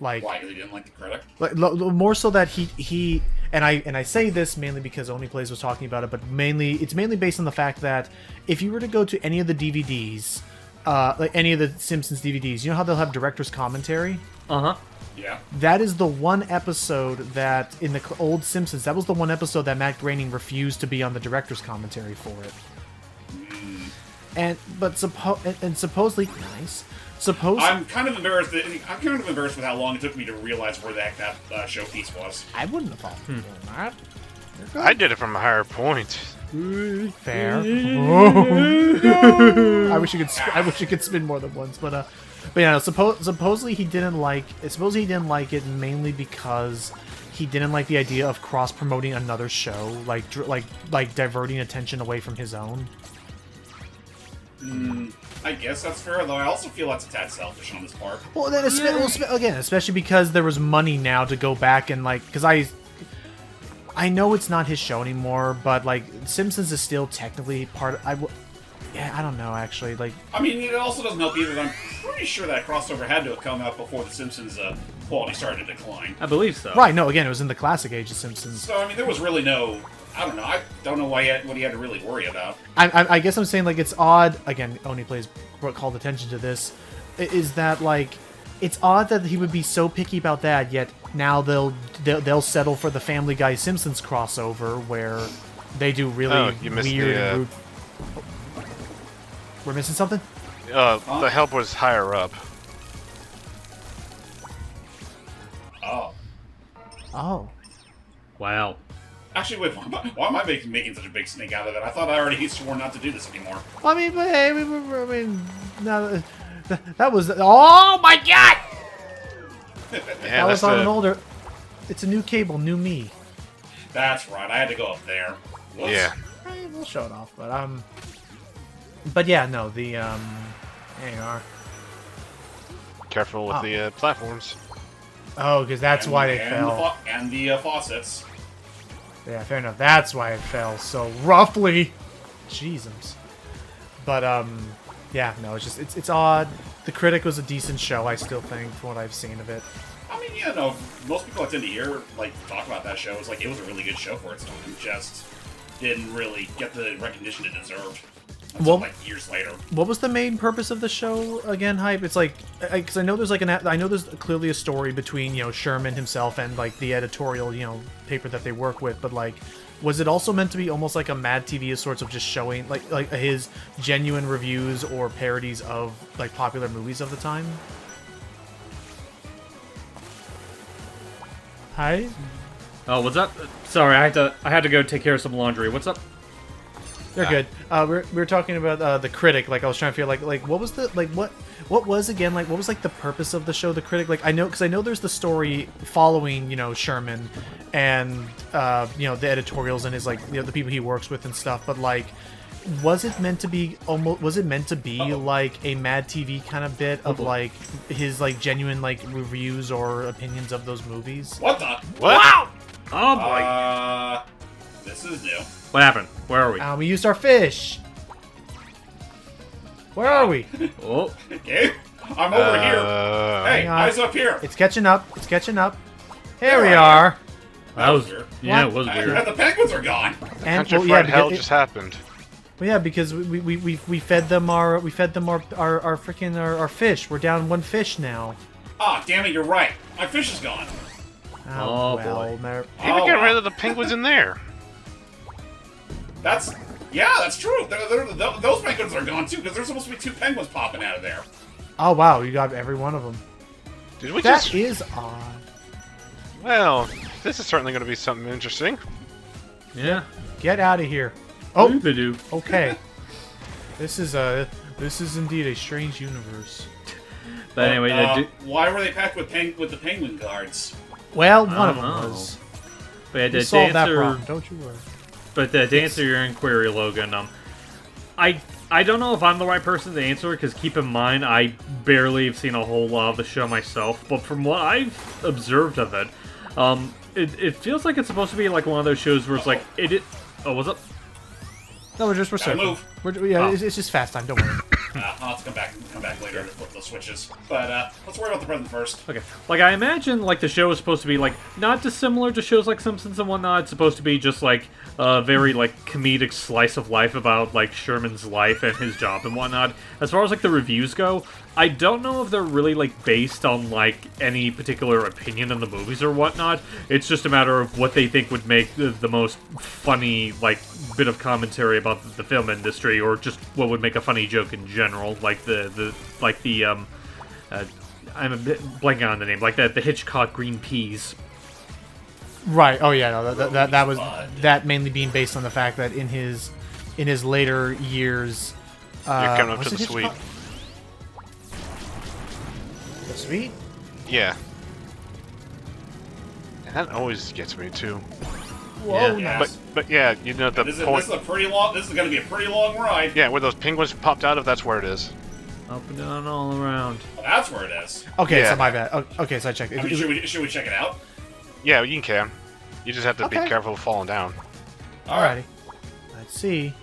S2: Like,
S1: why? 'Cause he didn't like The Critic?
S2: like more so that he and I say this mainly because Only Plays was talking about it, but it's mainly based on the fact that if you were to go to any of the DVDs, like any of the Simpsons DVDs, you know how they'll have director's commentary?
S3: Uh-huh.
S1: Yeah.
S2: That is the one episode that in the old Simpsons, that was the one episode that Matt Groening refused to be on the director's commentary for it. Supposedly nice.
S1: I'm kind of embarrassed with how long it took me to realize where the heck that showpiece was.
S2: I wouldn't have thought of doing that.
S4: I did it from a higher point.
S2: Fair. I wish you could spin more than once, but yeah. Supposedly he didn't like it mainly because he didn't like the idea of cross promoting another show, like diverting attention away from his own.
S1: I guess that's fair, though I also feel that's a tad selfish on this part.
S2: Well, then again, especially because there was money now to go back and like, because I know it's not his show anymore, but like Simpsons is still technically part. I don't know actually. Like,
S1: I mean, it also doesn't help either that I'm pretty sure that crossover had to have come out before the Simpsons quality started to decline.
S3: I believe so.
S2: Right? No, again, it was in the classic age of Simpsons.
S1: So I mean, there was really no. I don't know. I don't know what he had to really worry about.
S2: I guess I'm saying like it's odd. Again, Oni Plays called attention to this. Is that like it's odd that he would be so picky about that, yet now they'll settle for the Family Guy Simpsons crossover where they do really weird and rude. We're missing something?
S4: The help was higher up.
S2: Oh.
S3: Wow.
S1: Actually, wait, why am I making such a big stink out of it? I thought I already swore not to do this anymore.
S2: I mean, but hey, no, that was. Oh my god!
S4: Yeah,
S2: that was on an older. It's a new cable, new me.
S1: That's right. I had to go up there. Whoops.
S4: Yeah.
S2: We'll show it off, but yeah, no, the there you are.
S4: Careful with the platforms.
S2: Oh, because that's why they fell.
S1: And the faucets.
S2: Yeah, fair enough. That's why it fell so roughly. Jesus. But yeah, no, it's odd. The Critic was a decent show, I still think, from what I've seen of it.
S1: I mean, yeah, no, most people I tend to hear talk about that show. It's like it was a really good show for its time. Just didn't really get the recognition it deserved. Until, like years later.
S2: What was the main purpose of the show again, Hype? It's like, because I know there's I know there's clearly a story between Sherman himself and like the editorial paper that they work with, but like, was it also meant to be almost like a Mad TV of sorts of just showing like his genuine reviews or parodies of like popular movies of the time? Hi.
S3: Oh, what's up? Sorry, I had to go take care of some laundry. What's up?
S2: They're good. We were talking about the Critic. Like I was trying to feel like what was the what was again what was like the purpose of the show, The Critic? Like I know there's the story following Sherman and the editorials and his the people he works with and stuff. But like, was it meant to be like a Mad TV kind of bit of like his like genuine like reviews or opinions of those movies?
S1: What the?
S4: What?
S3: Wow! Oh boy.
S1: This is new.
S3: What happened? Where are we?
S2: We used our fish. Where are we?
S3: Oh.
S1: Okay. I'm over here. Hey,
S2: Hang on.
S1: eyes up here.
S2: It's catching up. It's catching up. Here we
S1: There I am.
S2: are.
S3: That was
S1: weird.
S3: yeah, it was
S1: And
S3: weird.
S1: the penguins are gone.
S2: And
S4: Country
S2: well,
S4: fried hell
S2: because
S4: just happened.
S2: because we fed them our freaking our fish. We're down one fish now.
S1: Ah, damn it, you're right. My fish is gone.
S3: Oh,
S2: well,
S3: boy.
S2: Mer-
S4: Even
S1: Oh,
S4: get
S1: wow.
S4: rid of the penguins in there.
S1: That's true. Those penguins are gone too, because there's supposed to be 2 penguins popping out of there.
S2: Oh wow, you got every one of them.
S4: Did we
S2: That
S4: just?
S2: is odd.
S4: Well, this is certainly going to be something interesting.
S3: Yeah.
S2: Get out of here. Oh,
S3: Oop-a-doo.
S2: okay. This is indeed a strange universe.
S3: But anyway,
S1: Why were they packed with the penguin guards?
S2: Well, one of
S3: don't
S2: them
S3: know.
S2: was.
S3: but
S2: We
S3: to
S2: solved that
S3: answer,
S2: problem. Don't you worry.
S3: but to answer your inquiry, Logan, I don't know if I'm the right person to answer, because keep in mind, I barely have seen a whole lot of the show myself, but from what I've observed of it, it feels like it's supposed to be like one of those shows where it's like, oh, what's up?
S2: No, we're
S1: Gotta
S2: circling.
S1: move.
S2: Yeah, it's just fast time. Don't worry.
S1: I'll have to come back later to flip those switches. But let's worry about the present first.
S3: Okay, like I imagine, like the show is supposed to be like not dissimilar to shows like Simpsons and whatnot. It's supposed to be just like a very like comedic slice of life about like Sherman's life and his job and whatnot. As far as like the reviews go, I don't know if they're really like based on like any particular opinion in the movies or whatnot. It's just a matter of what they think would make the most funny like bit of commentary about the film industry, or just what would make a funny joke in general, like I'm a bit blanking on the name, like the Hitchcock green peas.
S2: Right. Oh yeah. No, that was
S1: Bud.
S2: that mainly being based on the fact that in his later years.
S4: You're coming up
S2: was
S4: to
S2: it
S4: the suite.
S2: Hitchcock? The suite.
S4: Yeah. And that always gets me too.
S2: Whoa.
S1: Yeah.
S2: Nice.
S4: But yeah, you know the
S1: This
S4: point.
S1: is a pretty long. This is going to be a pretty long ride.
S4: Yeah, where those penguins popped out of, that's where it is.
S3: Up and down all around.
S1: Well, that's where it is.
S2: Okay,
S4: Yeah.
S2: so my bad. Okay, so I checked.
S1: I mean, should we check it out?
S4: Yeah, you can. You just have to be
S2: Okay.
S4: careful of falling down.
S2: Alrighty. Let's see.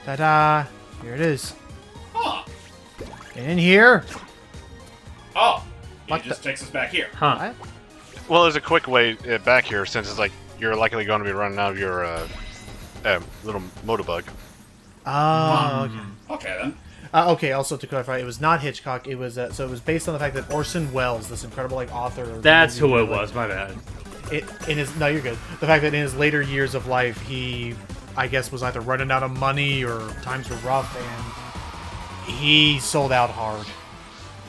S2: Ta-da! Here it is.
S1: Huh.
S2: In here.
S1: Oh.
S2: What
S1: It just takes us back here.
S3: Huh.
S2: What?
S4: Well, there's a quick way back here, since it's like you're likely going to be running out of your little motorbug.
S2: Oh, okay.
S1: Okay then.
S2: Okay. Also, to clarify, it was not Hitchcock. It was so it was based on the fact that Orson Welles, this incredible like author. of
S3: That's
S2: the movie,
S3: who it
S2: like,
S3: was. My bad.
S2: No, you're good. The fact that in his later years of life, he, I guess, was either running out of money or times were rough, and he sold out hard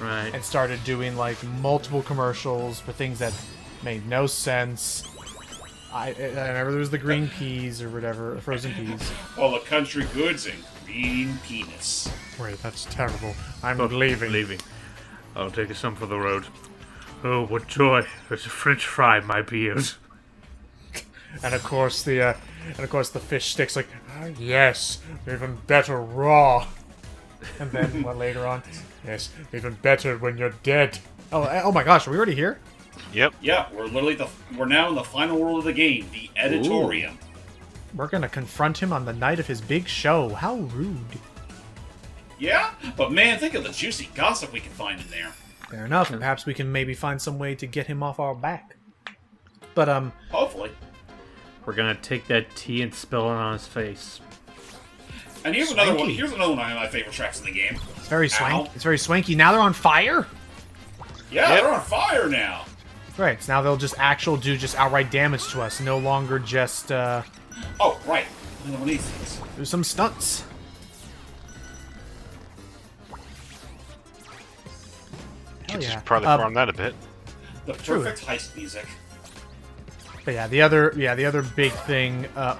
S3: Right.
S2: and started doing like multiple commercials for things that made no sense. I remember there was the green peas or whatever, frozen peas.
S1: All the country goods and green penis.
S2: Wait, that's terrible. I'm
S3: Oh,
S2: leaving.
S3: Leaving. I'll take some for the road. Oh, what joy! There's a French fry in my beard.
S2: And of course the fish sticks like, "Ah, yes, even better raw. And then what later on? Yes, even better when you're dead. Oh my gosh, are we already here?
S4: Yep.
S1: Yeah, we're now in the final world of the game, the Edditorium.
S2: We're gonna confront him on the night of his big show. How rude.
S1: Yeah, but man, think of the juicy gossip we can find in there.
S2: Fair enough. Perhaps we can maybe find some way to get him off our back. But
S1: Hopefully.
S3: We're gonna take that tea and spill it on his face.
S1: And here's another one.
S2: Swanky.
S1: Here's another one of my favorite tracks in the game.
S2: it's very
S1: Ow.
S2: swanky. It's very swanky. Now they're on fire.
S1: Yeah,
S4: Yep.
S1: they're on fire now.
S2: Right. So now they'll just do outright damage to us. No longer just
S1: Oh, right. Another one of these things.
S2: do some stunts.
S4: You
S2: Hell
S4: could
S2: yeah.
S4: just probably farm that a bit.
S1: The
S2: True.
S1: perfect heist music.
S2: But yeah, the other big thing.
S1: Wow!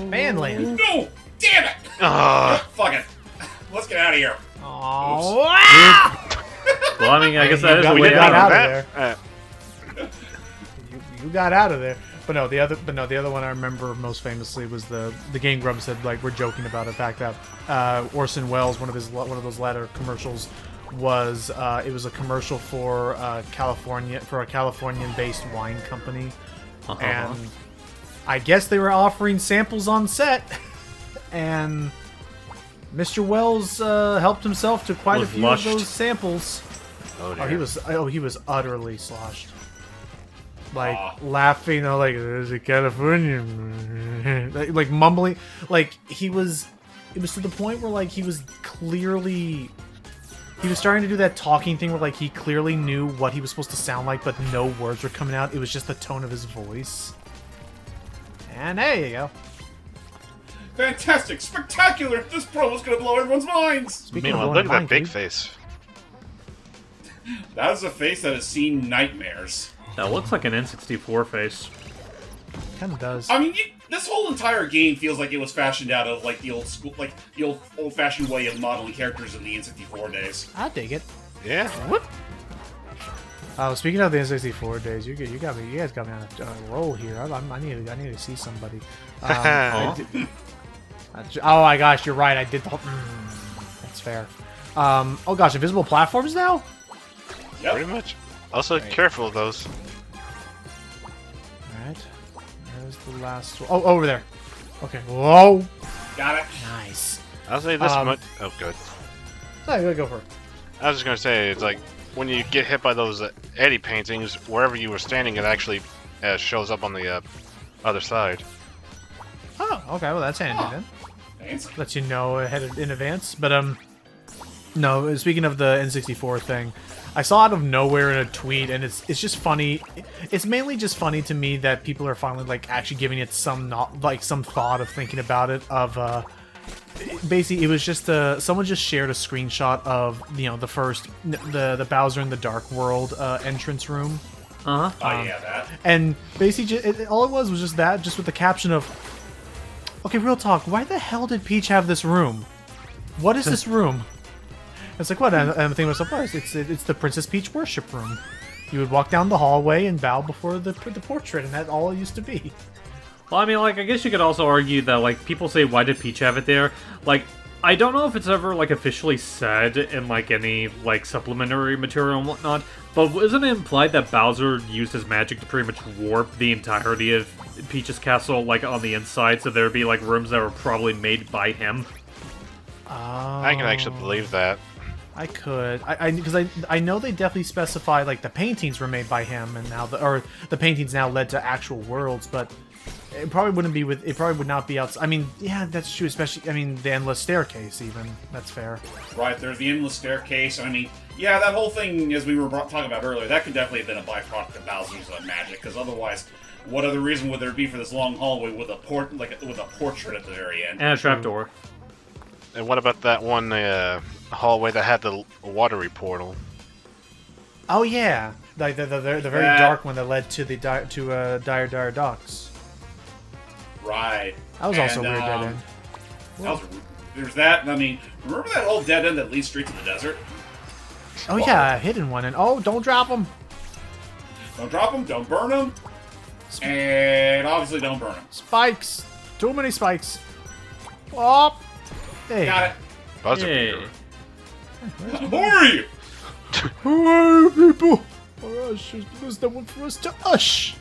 S2: Manland.
S1: No! Damn it! Fuck it. Let's get out of here.
S2: Oh,
S3: Well, I mean, I guess that is
S2: got-
S3: the
S2: we
S3: way
S2: got
S3: out.
S2: out of
S4: that.
S2: there. You got out of there. But no, the other one I remember most famously was the Game Grumps said, like, we're joking about the fact that Orson Welles, one of those latter commercials was it was a commercial for a Californian-based wine company, and I guess they were offering samples on set, and Mr. Wells helped himself to quite a few
S3: lushed.
S2: of those samples.
S4: Oh, dear.
S2: He was utterly sloshed. Like laughing, like there's a Californian, like mumbling, like he was. It was to the point where like he was starting to do that talking thing where like he clearly knew what he was supposed to sound like, but no words were coming out. It was just the tone of his voice. And there you go.
S1: Fantastic, spectacular! This promo's gonna blow everyone's minds!
S2: Speaking of
S4: Meanwhile,
S2: blowing
S4: look at that
S2: mind,
S4: big
S2: dude,
S4: face.
S1: That is a face that has seen nightmares.
S3: That looks like an N64 face.
S2: kind of does.
S1: I mean, this whole entire game feels like it was fashioned out of like the old school, like the old-fashioned way of modeling characters in the N64 days.
S2: I dig it.
S4: Yeah.
S2: What? Oh, speaking of the N64 days, you guys got me on a roll here. I need to see somebody. Oh my gosh, you're right. I did. That's fair. Oh gosh, invisible platforms now.
S1: Yep.
S4: Pretty much. Also, careful of those.
S2: All right. There's the last one. Oh, over there. Okay. Whoa.
S1: Got it.
S2: Nice.
S4: I'll say this much. Oh, good.
S2: No, go for it.
S4: I was just gonna say, it's like when you get hit by those Eddie paintings, wherever you were standing, it actually shows up on the other side.
S2: Oh, okay. Well, that's handy then.
S1: Thanks.
S2: Lets you know in advance. But no. Speaking of the N64 thing, I saw out of nowhere in a tweet, and it's just funny. It's mainly just funny to me that people are finally like actually giving it some some thought of thinking about it. Of basically, it was just someone just shared a screenshot of the first the Bowser in the Dark World entrance room.
S3: Uh huh.
S1: Oh yeah, that.
S2: And basically, all it was just that, just with the caption of, "Okay, real talk. Why the hell did Peach have this room? What is this room?" It's like, what? And I'm thinking to myself, well, it's the Princess Peach worship room. You would walk down the hallway and bow before the portrait, and that's all it used to be.
S3: Well, I mean, like, I guess you could also argue that, like, people say, why did Peach have it there? Like, I don't know if it's ever, like, officially said in, like, any, like, supplementary material and whatnot, but isn't it implied that Bowser used his magic to pretty much warp the entirety of Peach's castle, like, on the inside, so there'd be, like, rooms that were probably made by him?
S4: I can actually believe that.
S2: I could, because I know they definitely specify like the paintings were made by him, and now the paintings now led to actual worlds, but it probably wouldn't be it probably would not be outside. I mean, yeah, that's true. Especially, I mean, the endless staircase. Even that's fair.
S1: Right, there's the endless staircase. I mean, yeah, that whole thing, as we were talking about earlier, that could definitely have been a byproduct of Bowser's magic. Because otherwise, what other reason would there be for this long hallway with a portrait at the very end?
S3: And a trapdoor.
S4: And what about that one hallway that had the watery portal?
S2: Oh yeah, like the very dark one that led to the dire docks.
S1: Right.
S2: That was also a weird dead end.
S1: There's that. I mean, remember that old dead end that leads straight to the desert?
S2: Oh yeah, a hidden one, and oh, don't drop them.
S1: Don't drop them. Don't burn them. And obviously, don't burn them.
S2: Spikes. Too many spikes. Oh. Hey.
S1: Got it.
S4: Buzzer
S3: Yay.
S4: beater.
S1: Who are you?
S2: Who are you people? There's no one for us to ush.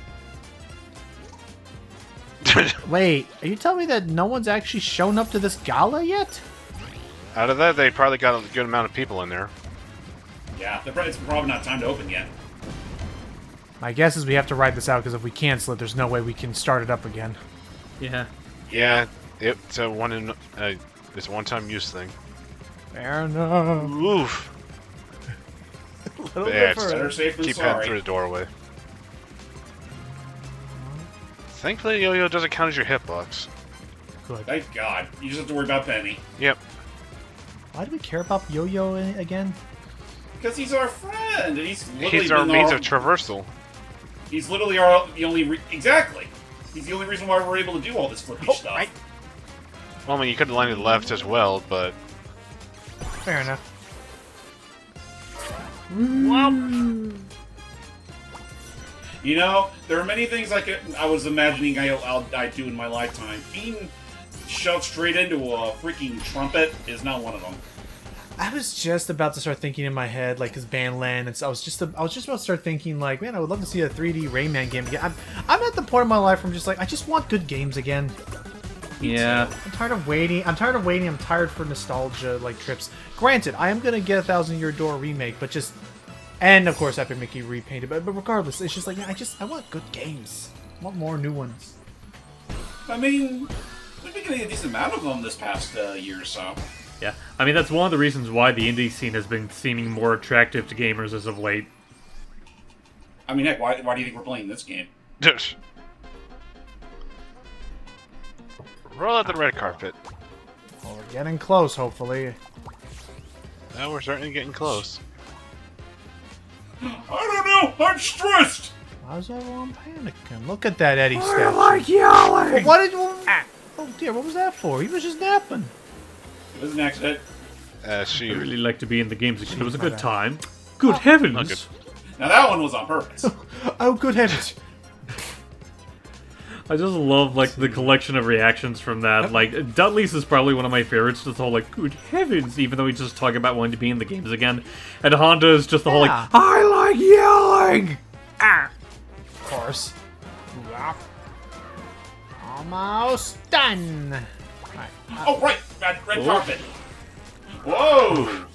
S2: Wait, are you telling me that no one's actually shown up to this gala yet?
S4: Out of that, they probably got a good amount of people in there.
S1: Yeah, it's probably not time to open yet.
S2: My guess is we have to ride this out because if we cancel it, there's no way we can start it up again.
S3: Yeah.
S4: Yeah, it's a one-time use thing.
S2: Fair enough.
S4: Oof.
S2: Little
S4: Yeah,
S2: bit further.
S1: Better safe than
S4: Keep heading
S1: sorry.
S4: through the doorway. Thankfully, Yo-Yo doesn't count as your hitbox.
S2: Good.
S1: Thank God. You just have to worry about Penny.
S4: Yep.
S2: Why do we care about Yo-Yo again?
S1: Because he's our friend, and he's literally
S4: He's our
S1: been
S4: means of traversal.
S1: He's literally the only exactly. He's the only reason why we're able to do all this flippy stuff.
S2: right.
S4: Well, I mean, you could have landed left as well, but...
S2: Fair enough.
S1: You know, there are many things I was imagining I'd do in my lifetime. Being shoved straight into a freaking trumpet is not one of them.
S2: I was just about to start thinking in my head, like, his Bandland, and so I was just about to start thinking, like, man, I would love to see a 3D Rayman game again. I'm at the point in my life where I'm just like, I just want good games again.
S3: Yeah.
S2: I'm tired of waiting. I'm tired for nostalgia, like, trips. Granted, I am gonna get a 1,000 Year Door remake, but just, and of course, Epic Mickey repainted. But regardless, it's just like, man, I want good games. I want more new ones.
S1: I mean, we've been getting a decent amount of them this past year or so.
S3: Yeah. I mean, that's one of the reasons why the indie scene has been seeming more attractive to gamers as of late.
S1: I mean, heck, why do you think we're playing this game?
S4: Roll out the red carpet.
S2: Well, we're getting close, hopefully.
S4: Now we're certainly getting close.
S1: I don't know! I'm stressed!
S2: Why's everyone panicking? Look at that Eddie statue.
S5: like yelling!
S2: Well, what did you... Oh dear, what was that for? He was just napping.
S1: It was an accident.
S3: I
S4: She
S3: really like to be in the games again. It was a
S2: my
S3: good
S2: bad.
S3: time. Good heavens!
S4: Not good.
S1: Now that one was on purpose.
S2: Oh, good heavens.
S3: I just love, like, the collection of reactions from that. Like, Dudley's is probably one of my favorites. Just the whole, like, good heavens, even though he's just talking about wanting to be in the games again. And Honda is just the whole,
S2: Yeah.
S3: like, I like yelling!
S2: Of course. Almost done. Right.
S1: Oh, right! Red carpet! Whoa!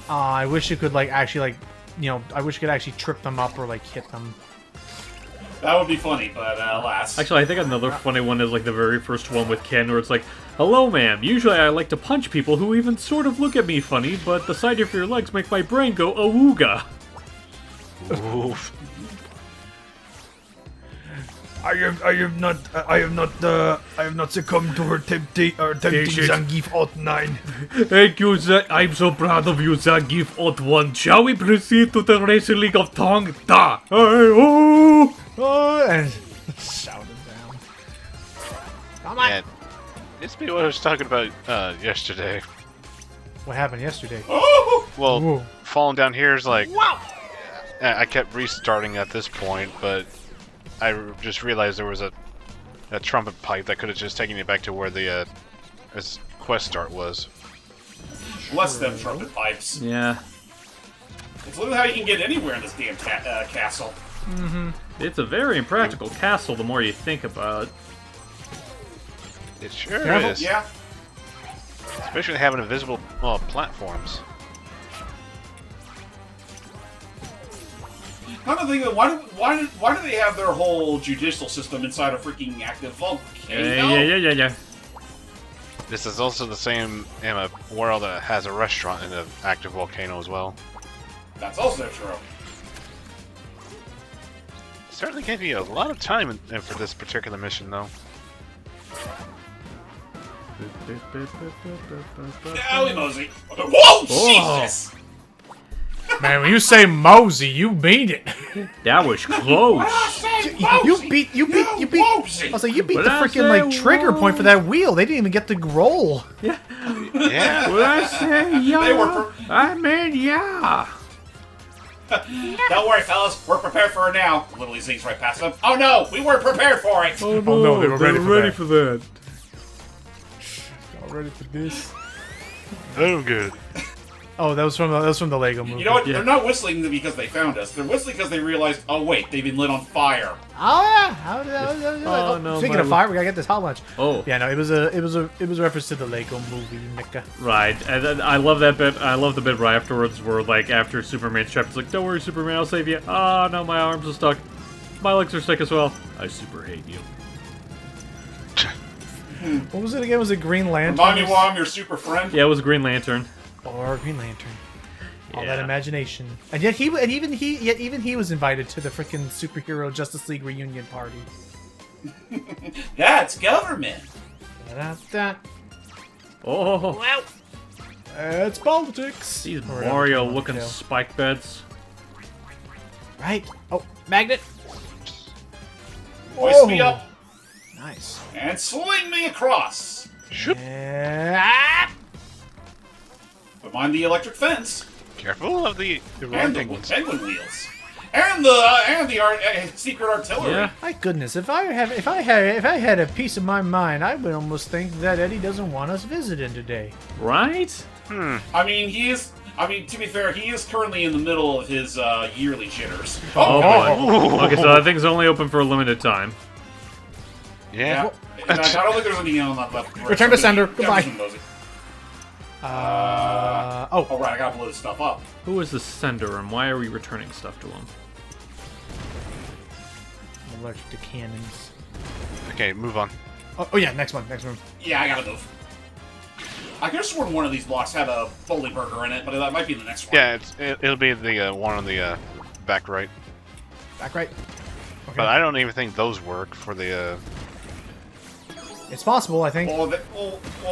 S2: I wish you could, like, actually, like, you know, I wish you could actually trip them up or, like, hit them.
S1: That would be funny, but alas.
S3: Actually, I think another funny one is, like, the very first one with Ken, where it's like, hello, ma'am. Usually I like to punch people who even sort of look at me funny, but the sight of your legs make my brain go awooga.
S4: Oof.
S5: I have not succumbed to her tempting Zangief Ot 9. Thank you, I'm so proud of you, Zangief Ot 1. Shall we proceed to the Racing League of Tong Da? Oh!
S2: And shouted down. Come on.
S4: And it's me what I was talking about yesterday.
S2: What happened yesterday?
S1: Oh!
S4: Well,
S2: Whoa.
S4: falling down here is like... I kept restarting at this point, but I just realized there was a trumpet pipe that could have just taken me back to where the quest start was.
S1: Less than trumpet pipes.
S3: Yeah.
S1: It's literally how you can get anywhere in this damn castle.
S3: It's a very impractical castle the more you think about it.
S4: It sure
S2: Careful.
S4: is.
S1: Yeah.
S4: Especially having invisible platforms.
S1: Another thing, why do they have their whole judicial system inside a freaking active volcano?
S3: Yeah.
S4: This is also the same in a world that has a restaurant in an active volcano as well.
S1: That's also true.
S4: Certainly gave you a lot of time in for this particular mission, though.
S1: Alley Mosey. Whoa! Jesus!
S2: Man, when you say Mosey, you mean it.
S3: That was close.
S2: You beat.
S1: Mosey!
S2: I was like, you beat
S3: What
S2: the
S3: I
S2: freaking like
S3: say,
S2: trigger point for that wheel. They didn't even get the roll.
S4: Yeah.
S3: What I say, yeah.
S1: They were
S3: I mean, yeah.
S1: Don't worry, fellas. We're prepared for it now. Literally zings right past them. Oh no! We weren't prepared for it!
S3: Oh
S2: no, they were ready for
S3: that.
S2: Y'all ready for this?
S4: Oh, good.
S2: Oh, that was from the Lego movie.
S1: You know what?
S3: Yeah.
S1: They're not whistling because they found us. They're whistling because they realized, oh wait, they've been lit on fire.
S2: Oh yeah.
S3: Oh, no,
S2: Speaking
S3: my
S2: of fire, we gotta get this hot lunch.
S3: Oh.
S2: Yeah, no, it was a reference to the Lego movie, Nika.
S3: Right, and then I love that bit. I love the bit right afterwards where, like, after Superman's trapped, it's like, don't worry, Superman, I'll save you. Ah, no, my arms are stuck. My legs are sick as well. I super hate you.
S2: What was it again? Was it Green Lantern?
S1: Remind me why I'm your super friend.
S3: Yeah, it was Green Lantern.
S2: Or Green Lantern. All that
S3: Yeah.
S2: imagination. And yet even he was invited to the freaking superhero Justice League reunion party.
S1: That's government.
S2: Da-da-da.
S3: Oh,
S2: It's politics.
S3: these
S2: Or whatever.
S3: Mario-looking
S2: Yeah.
S3: spike beds.
S2: Right. Oh, magnet.
S1: Hoist me up
S2: Nice.
S1: and sling me across.
S2: Ah!
S1: But mind the electric fence
S4: Careful of the
S1: and
S4: wrong
S1: the
S4: ones.
S1: penguin wheels and the secret artillery.
S3: Yeah.
S2: My goodness, if I had a piece of my mind, I would almost think that Eddie doesn't want us visiting today.
S3: Right?
S1: I mean, he is. I mean, to be fair, he is currently in the middle of his yearly jitters.
S3: Oh boy. Okay, so that thing's only open for a limited time.
S4: Yeah.
S1: I don't think there's anything on that left.
S2: Return to sender. Goodbye.
S1: Oh, right, I gotta blow this stuff up.
S3: Who is the sender, and why are we returning stuff to him?
S2: I'm allergic to cannons.
S4: Okay, move on.
S2: Oh yeah, next one.
S1: Yeah, I gotta move. I could have sworn one of these blocks had a Foley burger in it, but that might be the next one.
S4: Yeah, it'll be the one on the back right.
S2: Back right. Okay.
S4: But I don't even think those work for the.
S2: It's possible, I think.
S1: Well,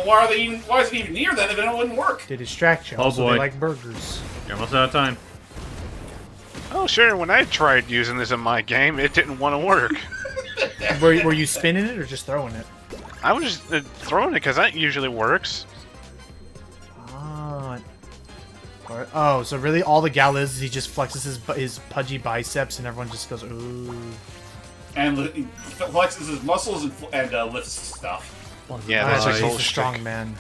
S1: why are they even? Why is it even near then if it wouldn't work?
S2: They distract you.
S3: Oh,
S2: Also,
S3: boy.
S2: they like burgers.
S3: You're almost out of time.
S4: Oh sure, when I tried using this in my game, it didn't want to work.
S2: Were you spinning it or just throwing it?
S4: I was just throwing it because that usually works.
S2: Oh, so really all the Gala is he just flexes his pudgy biceps and everyone just goes, ooh.
S1: And he flexes his muscles and lifts stuff.
S4: Yeah, that's his
S2: he's
S4: whole
S2: a strong
S4: shtick.
S2: man.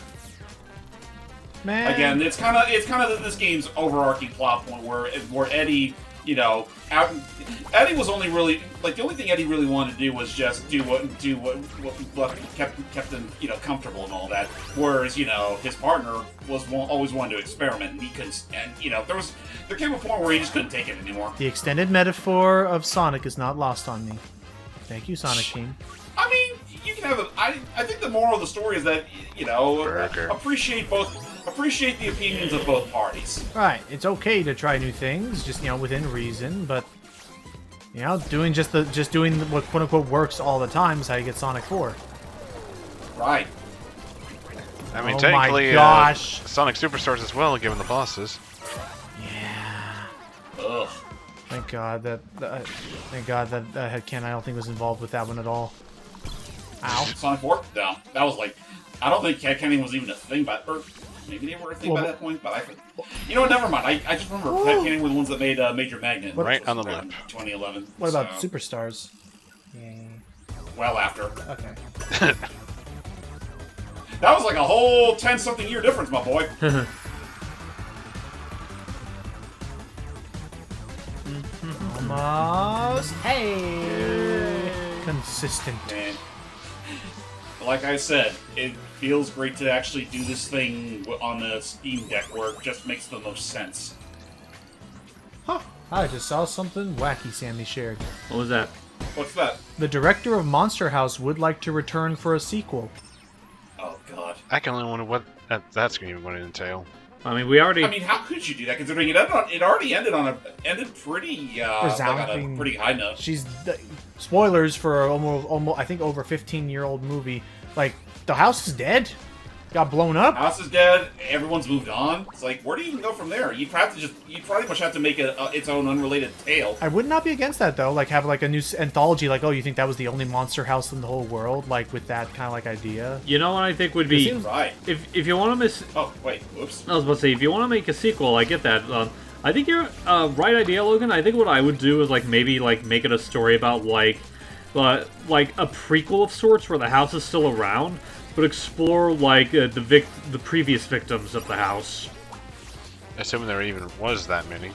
S2: Man.
S1: Again, it's kind of this game's overarching plot point where Eddie, Eddie was only really the only thing Eddie really wanted to do was just do what kept him comfortable and all that. Whereas his partner always wanted to experiment and he couldn't. And there came a point where he just couldn't take it anymore.
S2: The extended metaphor of Sonic is not lost on me. Thank you, Sonic Team.
S1: I mean, you can have I think the moral of the story is that appreciate the opinions of both parties.
S2: Right. It's okay to try new things, just within reason, but doing doing what quote unquote works all the time is how you get Sonic 4.
S1: Right.
S4: I mean,
S2: Oh
S4: technically,
S2: my gosh.
S4: Sonic Superstars as well, given the bosses.
S2: Yeah.
S1: Ugh.
S2: Thank God that Headcan I don't think was involved with that one at all. Ow.
S1: Sonic 4? No. That was I don't think cat canning was even a thing or maybe they were a thing by that point, but never mind. I just remember cat canning were the ones that made Major Magnet.
S4: Right on the lip.
S1: 2011.
S2: What about Superstars? Yeah.
S1: Well after.
S2: Okay.
S1: That was like a whole 10-something year difference, my boy.
S2: Almost. Hey. Consistent.
S1: Man. Like I said, it feels great to actually do this thing on the Steam Deck where it just makes the most sense.
S2: Huh. I just saw something wacky Sammy shared.
S3: What was that?
S1: What's that?
S2: The director of Monster House would like to return for a sequel.
S1: Oh, God.
S4: I can only wonder what that's going to entail.
S3: I mean, we already...
S1: I mean, how could you do that, considering it already ended pretty, on a pretty high note.
S2: Spoilers for almost I think over 15-year-old movie. Like, the house is dead. Got blown up.
S1: House is dead. Everyone's moved on. It's like, where do you even go from there? You pretty much have to make its own unrelated tale.
S2: I would not be against that though. Like have like a new anthology. Like, oh, you think that was the only monster house in the whole world? Like with that kind of like idea.
S3: You know what I think would be...
S1: Right.
S3: If you want to miss...
S1: Oh, wait. Whoops.
S3: I was about to say, if you want to make a sequel, I get that. I think you're right idea, Logan. I think what I would do is maybe make it a story about like a prequel of sorts where the house is still around, but explore the previous victims of the house.
S4: Assuming there even was that many.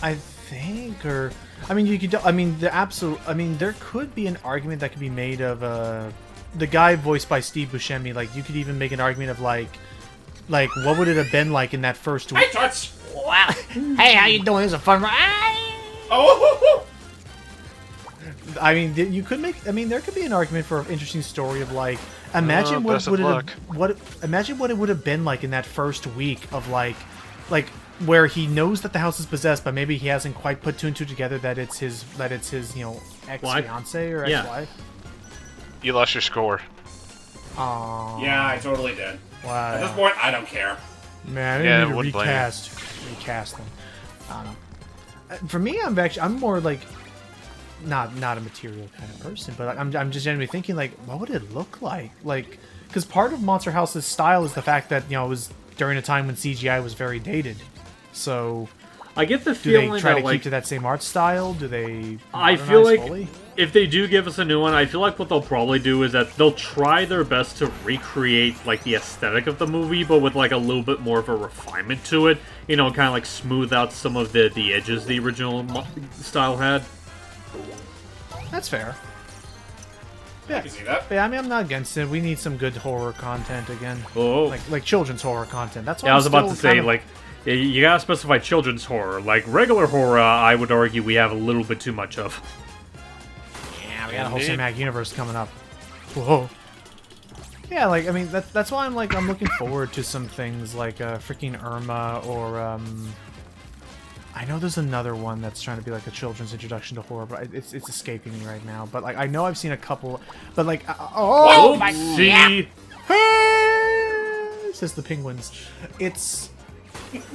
S2: I think, or I mean, you could. I mean, there could be an argument that could be made of the guy voiced by Steve Buscemi. Like, you could even make an argument of like what would it have been like in that first week?
S1: Hey, Tots!
S2: Wow. Hey, how you doing? This is a fun ride.
S1: Oh!
S2: I mean, you could make. I mean, there could be an argument for an interesting story of like, imagine what it would have been like in that first week of like where he knows that the house is possessed, but maybe he hasn't quite put two and two together that it's his ex-fiance or ex-wife.
S4: You lost your score.
S2: Aww.
S1: Yeah, I totally did.
S2: Wow.
S1: At this point, I don't care.
S2: Man, I
S4: Yeah,
S2: didn't need to
S4: wouldn't blame you.
S2: recast them. I don't know. For me, I'm more like not a material kind of person, but I'm just genuinely thinking like, what would it look like? Like, because part of Monster House's style is the fact that it was during a time when CGI was very dated. So,
S3: I get the
S2: Do they
S3: feeling
S2: try
S3: that
S2: to
S3: like
S2: keep to that same art style? Do they?
S3: I feel
S2: modernize
S3: like
S2: fully?
S3: if they do give us a new one, I feel like what they'll probably do is that they'll try their best to recreate like the aesthetic of the movie, but with like a little bit more of a refinement to it. You know, kind of like smooth out some of the edges the original style had.
S2: That's fair.
S1: I can see that.
S2: But yeah, I mean, I'm not against it. We need some good horror content again.
S3: Oh,
S2: Like children's horror content. That's what
S3: yeah, I was
S2: I'm
S3: about to
S2: still
S3: say
S2: kind of-
S3: like. You gotta specify children's horror. Like, regular horror, I would argue we have a little bit too much of.
S2: Yeah, we got a whole
S4: Indeed.
S2: cinematic universe coming up. Whoa. Yeah, like, I mean, that's why I'm looking forward to some things like freaking Irma or, I know there's another one that's trying to be like a children's introduction to horror, but it's escaping me right now. But, like, I know I've seen a couple, but, like, oh my
S3: See?
S2: It's just the penguins.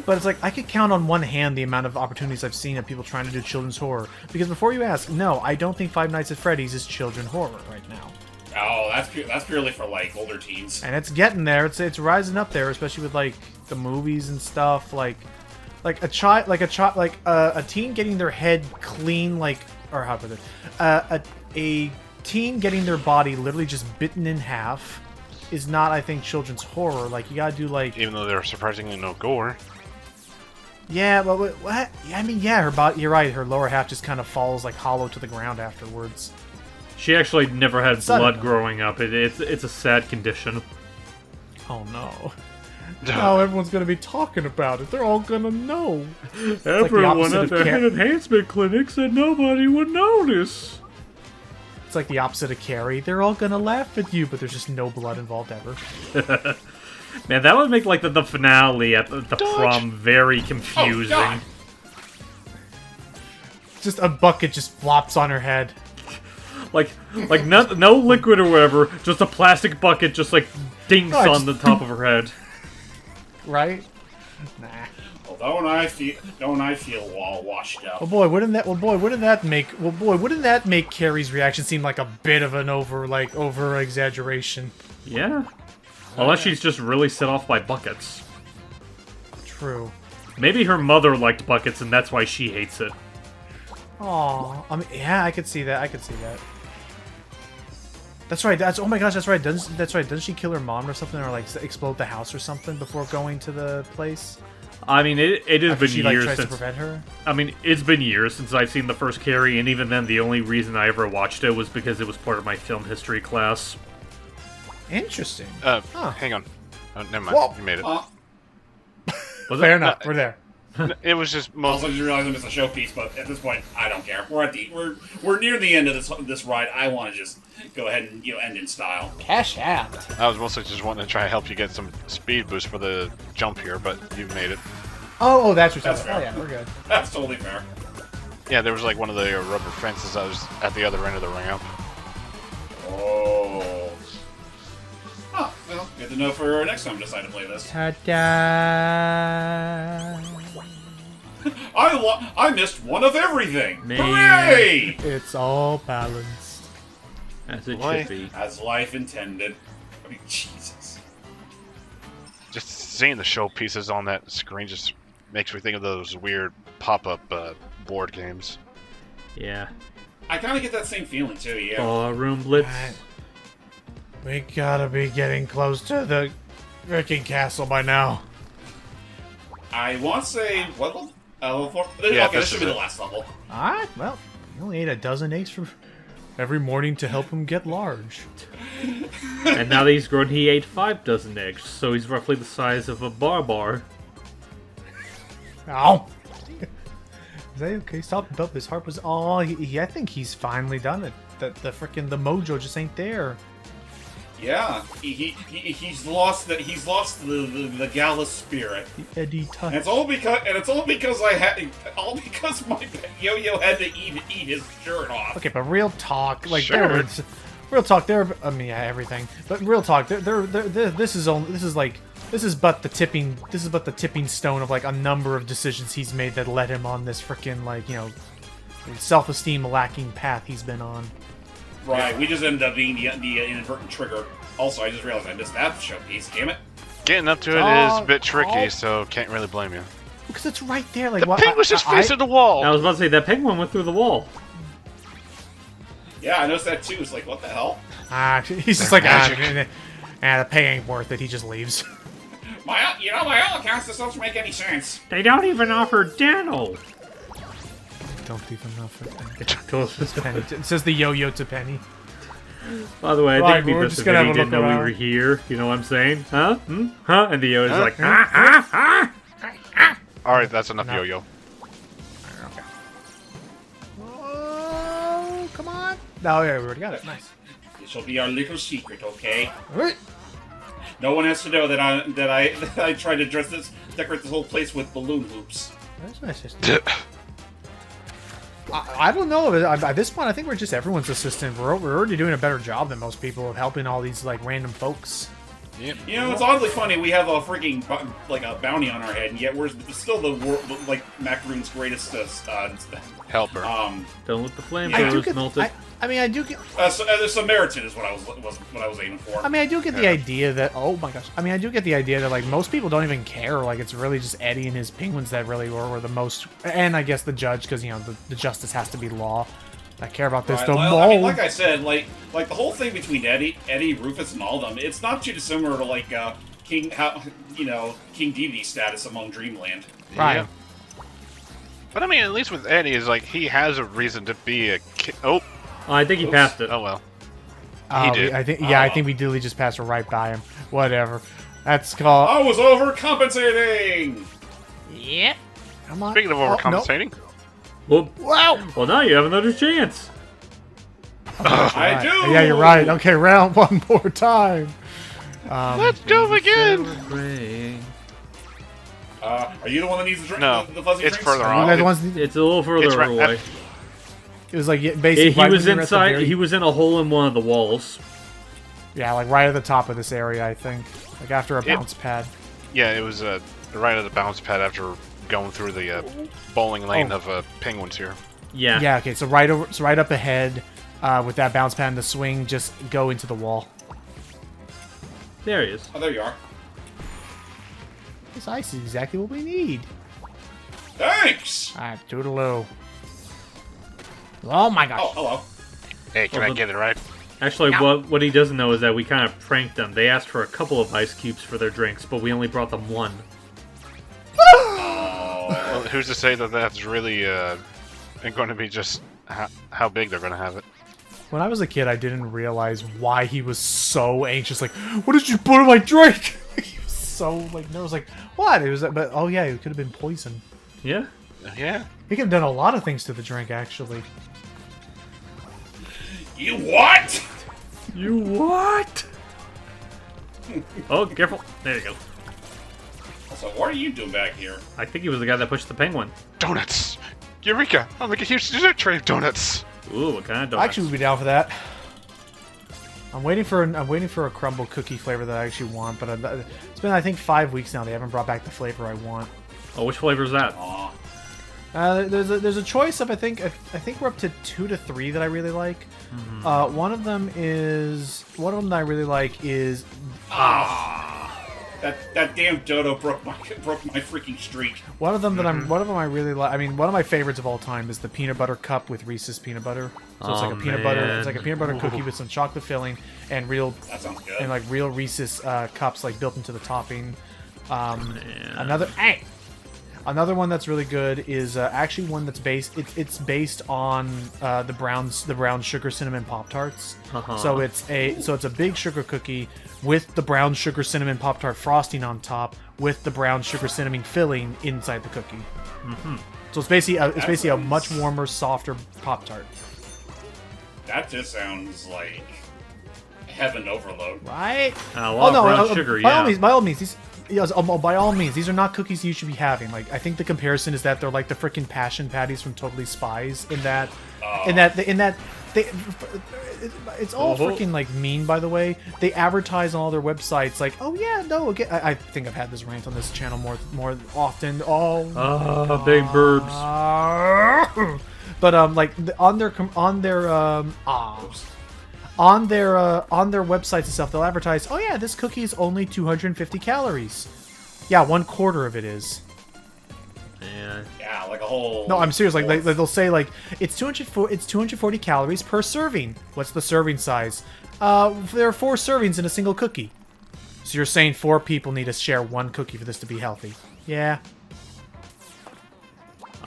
S2: But it's like, I could count on one hand the amount of opportunities I've seen of people trying to do children's horror. Because before you ask, no, I don't think Five Nights at Freddy's is children's horror right now.
S1: Oh, that's purely for like older teens.
S2: And it's getting there. It's rising up there, especially with like the movies and stuff. Like a teen getting their head clean, or how about it? A teen getting their body literally just bitten in half is not, I think, children's horror. Like, you gotta do like.
S4: Even though there are surprisingly no gore.
S2: Yeah, but what? I mean, yeah, her body. You're right. Her lower half just kind of falls like hollow to the ground afterwards.
S3: She actually never had
S2: Sudden.
S3: blood growing up. It's a sad condition.
S2: Oh no! Now everyone's gonna be talking about it. They're all gonna know.
S3: Everyone
S2: opposite
S3: at
S2: of
S3: the
S2: Car-
S3: head enhancement clinic said nobody would notice.
S2: It's like the opposite of Carrie. They're all gonna laugh at you, but there's just no blood involved ever.
S3: Man, that would make like the finale at the prom very confusing.
S1: Oh, God.
S2: Just a bucket just flops on her head.
S3: Like no liquid or whatever, just a plastic bucket just like dinks
S2: No,
S3: on the top of her head.
S2: Right? Nah.
S1: Well, don't I feel all washed up?
S2: Oh boy, wouldn't that make Carrie's reaction seem like a bit of an over exaggeration?
S3: Yeah. Unless she's just really set off by buckets.
S2: True.
S3: Maybe her mother liked buckets and that's why she hates it.
S2: Aw, I mean, yeah, I could see that. That's right. Oh my gosh, that's right. Doesn't she kill her mom or something, or like explode the house or something before going to the place?
S3: I mean, it has
S2: After
S3: been
S2: she
S3: years
S2: tries to
S3: since.
S2: prevent her.
S3: I mean, it's been years since I've seen the first Carrie, and even then, the only reason I ever watched it was because it was part of my film history class.
S2: Interesting.
S4: Hang on. Oh, never mind.
S2: Whoa.
S4: You made it.
S3: Was
S2: Fair
S3: it?
S2: enough. We're there.
S4: It was just
S1: Also,
S4: mostly.
S1: just realizing it's a showpiece, but at this point, I don't care. We're near the end of this ride. I want to just go ahead and end in style.
S2: Cash out.
S4: I was mostly just wanting to try to help you get some speed boost for the jump here, but you made it.
S2: Oh, that's what
S1: That's
S2: you're talking
S1: fair.
S2: about. Oh yeah, we're good.
S1: That's totally fair.
S4: Yeah, there was like one of the rubber fences that was at the other end of the ramp.
S1: Oh. Huh. Well, good to know for next time I decide to play this.
S2: Ta-da!
S1: I missed one of everything.
S3: Man.
S1: Hooray!
S2: It's all balanced.
S3: As it
S4: Why?
S3: should be.
S1: As life intended. I mean, Jesus.
S4: Just seeing the showpieces on that screen just makes me think of those weird pop-up board games.
S3: Yeah.
S1: I kind of get that same feeling too. Yeah.
S3: Ballroom Blitz.
S2: Alright. We gotta be getting close to the freaking castle by now.
S1: I want to say what level? Level 4?
S4: Yeah,
S1: Okay,
S4: this
S1: this should
S4: is
S1: be the
S4: it.
S1: last level.
S2: Alright, well, you only ate a dozen eggs for every morning to help him get large.
S3: And now that he's grown, he ate 5 dozen eggs, so he's roughly the size of a bar.
S2: Ow! Is that okay? Stop. But his heart was. Oh, I think he's finally done it. The mojo just ain't there.
S1: Yeah, he's lost the Gala spirit.
S2: The Eddie touch.
S1: And it's all because my yo-yo had to eat his shirt off.
S2: Okay, but real talk, like
S4: Sure.
S2: real talk. There, I mean, yeah, everything. But real talk, this is but the tipping stone of like a number of decisions he's made that led him on this freaking self-esteem lacking path he's been on.
S1: Right, we just ended up being the inadvertent trigger. Also, I just realized I missed that showpiece. Damn it!
S4: Getting up to it is a bit tricky, so can't really blame you.
S2: Who because it's right there. Like
S4: The
S2: what?
S4: penguin's just facing the wall.
S3: I was about to say, that penguin went through the wall.
S1: Yeah, I noticed that too. It's like, what the hell?
S2: He's just like,
S4: magic.
S2: the pay ain't worth it. He just leaves.
S1: By all accounts, this doesn't make any sense.
S3: They don't even offer dental.
S2: Don't even know if
S3: By
S2: Penny. It says the yo-yo to Penny.
S3: the way, I
S2: Right,
S3: think it'd be
S2: we're
S3: best
S2: just
S3: if
S2: gonna
S3: Eddie
S2: have a
S3: didn't
S2: look
S3: know we
S2: around.
S3: were here. You know what I'm saying? Huh? Huh? And the yo is like, ah.
S4: Alright, that's enough
S2: No.
S4: yo-yo.
S2: Oh, come on. No, yeah, we already got it. Nice.
S1: This will be our little secret, okay?
S2: All right.
S1: No one has to know that I tried to decorate this whole place with balloon hoops.
S2: That's nice. I don't know. At this point, I think we're just everyone's assistant. We're already doing a better job than most people of helping all these like random folks.
S4: Yep.
S1: You know, it's oddly funny. We have a freaking like a bounty on our head, and yet we're still the like Macaroon's greatest
S4: Helper.
S3: Don't let the flame
S2: I do
S3: throws
S2: get.
S3: melted.
S2: I mean, I do get.
S1: the Samaritan is what I was aiming for.
S2: I mean, I do get the idea that. Oh my gosh. I mean, I do get the idea that like most people don't even care. Like it's really just Eddie and his penguins that really were the most. And I guess the judge, because you know the justice has to be law. I care about this
S1: Right,
S2: the
S1: well, I mean,
S2: most.
S1: like I said, like the whole thing between Eddie, Rufus, and all of them, it's not too dissimilar to like King Deity status among Dreamland.
S2: Right.
S4: Yeah. But I mean, at least with Eddie, is like he has a reason to be a Oh,
S3: I think he passed it.
S4: oh well.
S2: Oh,
S4: did.
S2: I think. Yeah, I think we literally just passed right by him. Whatever. That's called.
S1: I was overcompensating.
S2: Yep. Come on.
S4: Speaking of
S2: Oh, nope.
S4: overcompensating,
S3: Well,
S2: Wow.
S3: well, now you have another chance.
S1: I
S2: Right.
S1: do.
S2: Yeah, you're right. Okay, round one more time.
S4: let's go again.
S1: Are you the one that needs the drink?
S4: No,
S1: the fuzzy
S4: it's
S1: drinks?
S4: further
S2: You
S4: on.
S2: guys the ones.
S3: It's a little further
S4: It's right-
S3: away.
S2: It was like basically.
S3: He
S2: right
S3: was
S2: when you were at the
S3: inside.
S2: very-
S3: He was in a hole in one of the walls.
S2: Yeah, like right at the top of this area, I think. Like after a
S4: Yep.
S2: bounce pad.
S4: Yeah, it was right at the bounce pad after going through the bowling lane of penguins here.
S3: Yeah.
S2: Yeah. Okay. So right over. So right up ahead, with that bounce pad and the swing, just go into the wall.
S3: There he is.
S1: Oh, there you are.
S2: This ice is exactly what we need.
S1: Thanks.
S2: Alright, toodaloo. Oh my gosh.
S1: Oh, hello.
S4: Hey, can I get it right?
S3: Actually, what he doesn't know is that we kind of pranked them. They asked for a couple of ice cubes for their drinks, but we only brought them one.
S4: Well, who's to say that that's really going to be just how big they're going to have it?
S2: When I was a kid, I didn't realize why he was so anxious. Like, what did you put in my drink? He was so like nervous. Like, what? It was, but oh yeah, it could have been poison.
S3: Yeah.
S4: Yeah.
S2: He could have done a lot of things to the drink, actually.
S1: You what?
S3: You what? Oh, careful. There you go.
S1: So what are you doing back here?
S3: I think he was the guy that pushed the penguin.
S4: Donuts! Eureka! I'll make a huge dessert tray of donuts!
S3: Ooh, what kind of donuts?
S2: Actually, we'd be down for that. I'm waiting for a crumble cookie flavor that I actually want, but it's been I think 5 weeks now. They haven't brought back the flavor I want.
S3: Oh, which flavor is that?
S1: Aw.
S2: There's a choice of I think we're up to 2 to 3 that I really like. One of them that I really like is
S1: That damn dodo broke my freaking streak.
S2: one of them I really like. I mean, one of my favorites of all time is the peanut butter cup with Reese's peanut butter. So it's
S3: Oh,
S2: like a peanut butter.
S3: man.
S2: It's like a peanut butter cookie with some chocolate filling and
S1: That sounds good.
S2: like real Reese's cups like built into the topping.
S3: Man.
S2: Another one that's really good is actually one that's it's based on the brown sugar cinnamon Pop Tarts.
S3: Uh-huh.
S2: So it's a big sugar cookie with the brown sugar cinnamon Pop Tart frosting on top with the brown sugar cinnamon filling inside the cookie. So it's basically a much warmer, softer Pop Tart.
S1: That just sounds like heaven overload.
S2: Right?
S3: A lot of brown sugar,
S2: by
S3: yeah.
S2: all means, by all means, these are not cookies you should be having. Like, I think the comparison is that they're like the freaking passion patties from Totally Spies. It's all freaking like mean. By the way, they advertise on all their websites like, oh yeah, no, again, I think I've had this rant on this channel more often. Oh,
S3: Big burbs.
S2: but like on their websites and stuff, they'll advertise, oh yeah, this cookie is only 250 calories. Yeah, 1/4 of it is.
S1: Yeah, like a whole.
S2: No, I'm serious. Like they'll say like it's 240 calories per serving. What's the serving size? There are 4 servings in a single cookie. So you're saying 4 people need to share 1 cookie for this to be healthy? Yeah.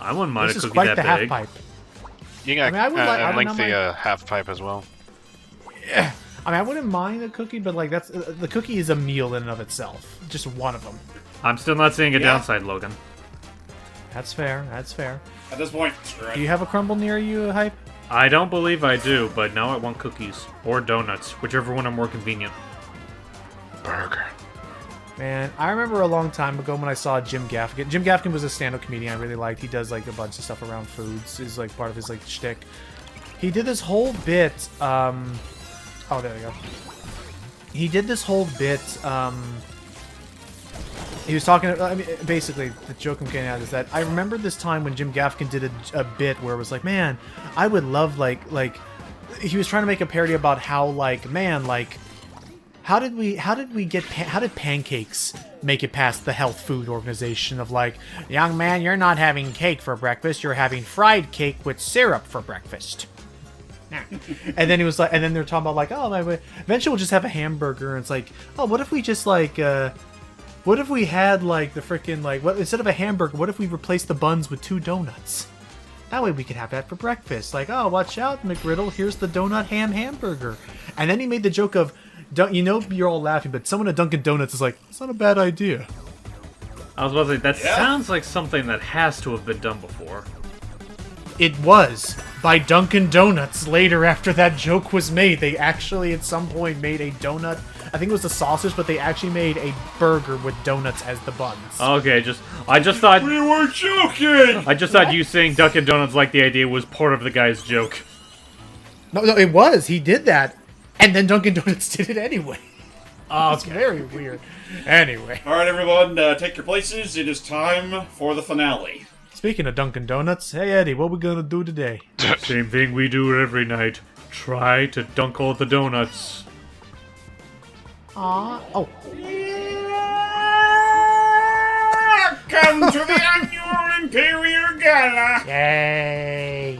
S3: I wouldn't mind
S2: This
S3: a
S2: is
S3: cookie
S2: quite
S3: that
S2: the half
S3: big.
S2: pipe.
S4: You got
S2: I would like- I would
S4: link
S2: not
S4: the
S2: mind-
S4: half pipe as well.
S2: I mean, I wouldn't mind a cookie, but like that's the cookie is a meal in and of itself. Just one of them.
S3: I'm still not seeing a
S1: Yeah.
S3: downside, Logan.
S2: That's fair. That's fair.
S1: At this point, screw it.
S2: Do you have a crumble near you, Hype?
S3: I don't believe I do, but now I want cookies or donuts, whichever one are more convenient.
S4: Burger.
S2: Man, I remember a long time ago when I saw Jim Gaffigan. Jim Gaffigan was a stand-up comedian I really liked. He does like a bunch of stuff around foods. Is like part of his like shtick. He did this whole bit. Oh, there we go. He did this whole bit. He was talking. I mean, basically, the joke I'm getting at is that I remember this time when Jim Gaffigan did a bit where it was like, man, I would love like he was trying to make a parody about how like, man, like. How did pancakes make it past the health food organization of like, young man, you're not having cake for breakfast, you're having fried cake with syrup for breakfast. And then he was like, and then they're talking about like, oh, eventually we'll just have a hamburger, and it's like, oh, what if we just like, what if we had like the freaking like, what instead of a hamburger, what if we replaced the buns with 2 donuts? That way we could have that for breakfast. Like, oh, watch out, McGriddle, here's the donut ham hamburger. And then he made the joke of, you know, you're all laughing, but someone at Dunkin' Donuts is like, it's not a bad idea.
S3: I was about to say, that
S1: Yeah.
S3: sounds like something that has to have been done before.
S2: It was by Dunkin' Donuts later after that joke was made. They actually at some point made a donut. I think it was the sausage, but they actually made a burger with donuts as the buns.
S3: Okay, I just thought
S1: We were joking!
S3: I just thought you saying Dunkin' Donuts like the idea was part of the guy's joke.
S2: No, it was. He did that. And then Dunkin' Donuts did it anyway. Oh, it's very weird. Anyway.
S1: Alright, everyone, take your places. It is time for the finale.
S2: Speaking of Dunkin' Donuts, hey Eddie, what we gonna do today?
S3: Same thing we do every night. Try to dunk all the donuts.
S2: Oh.
S1: Welcome to the annual Imperial Gala!
S2: Yay!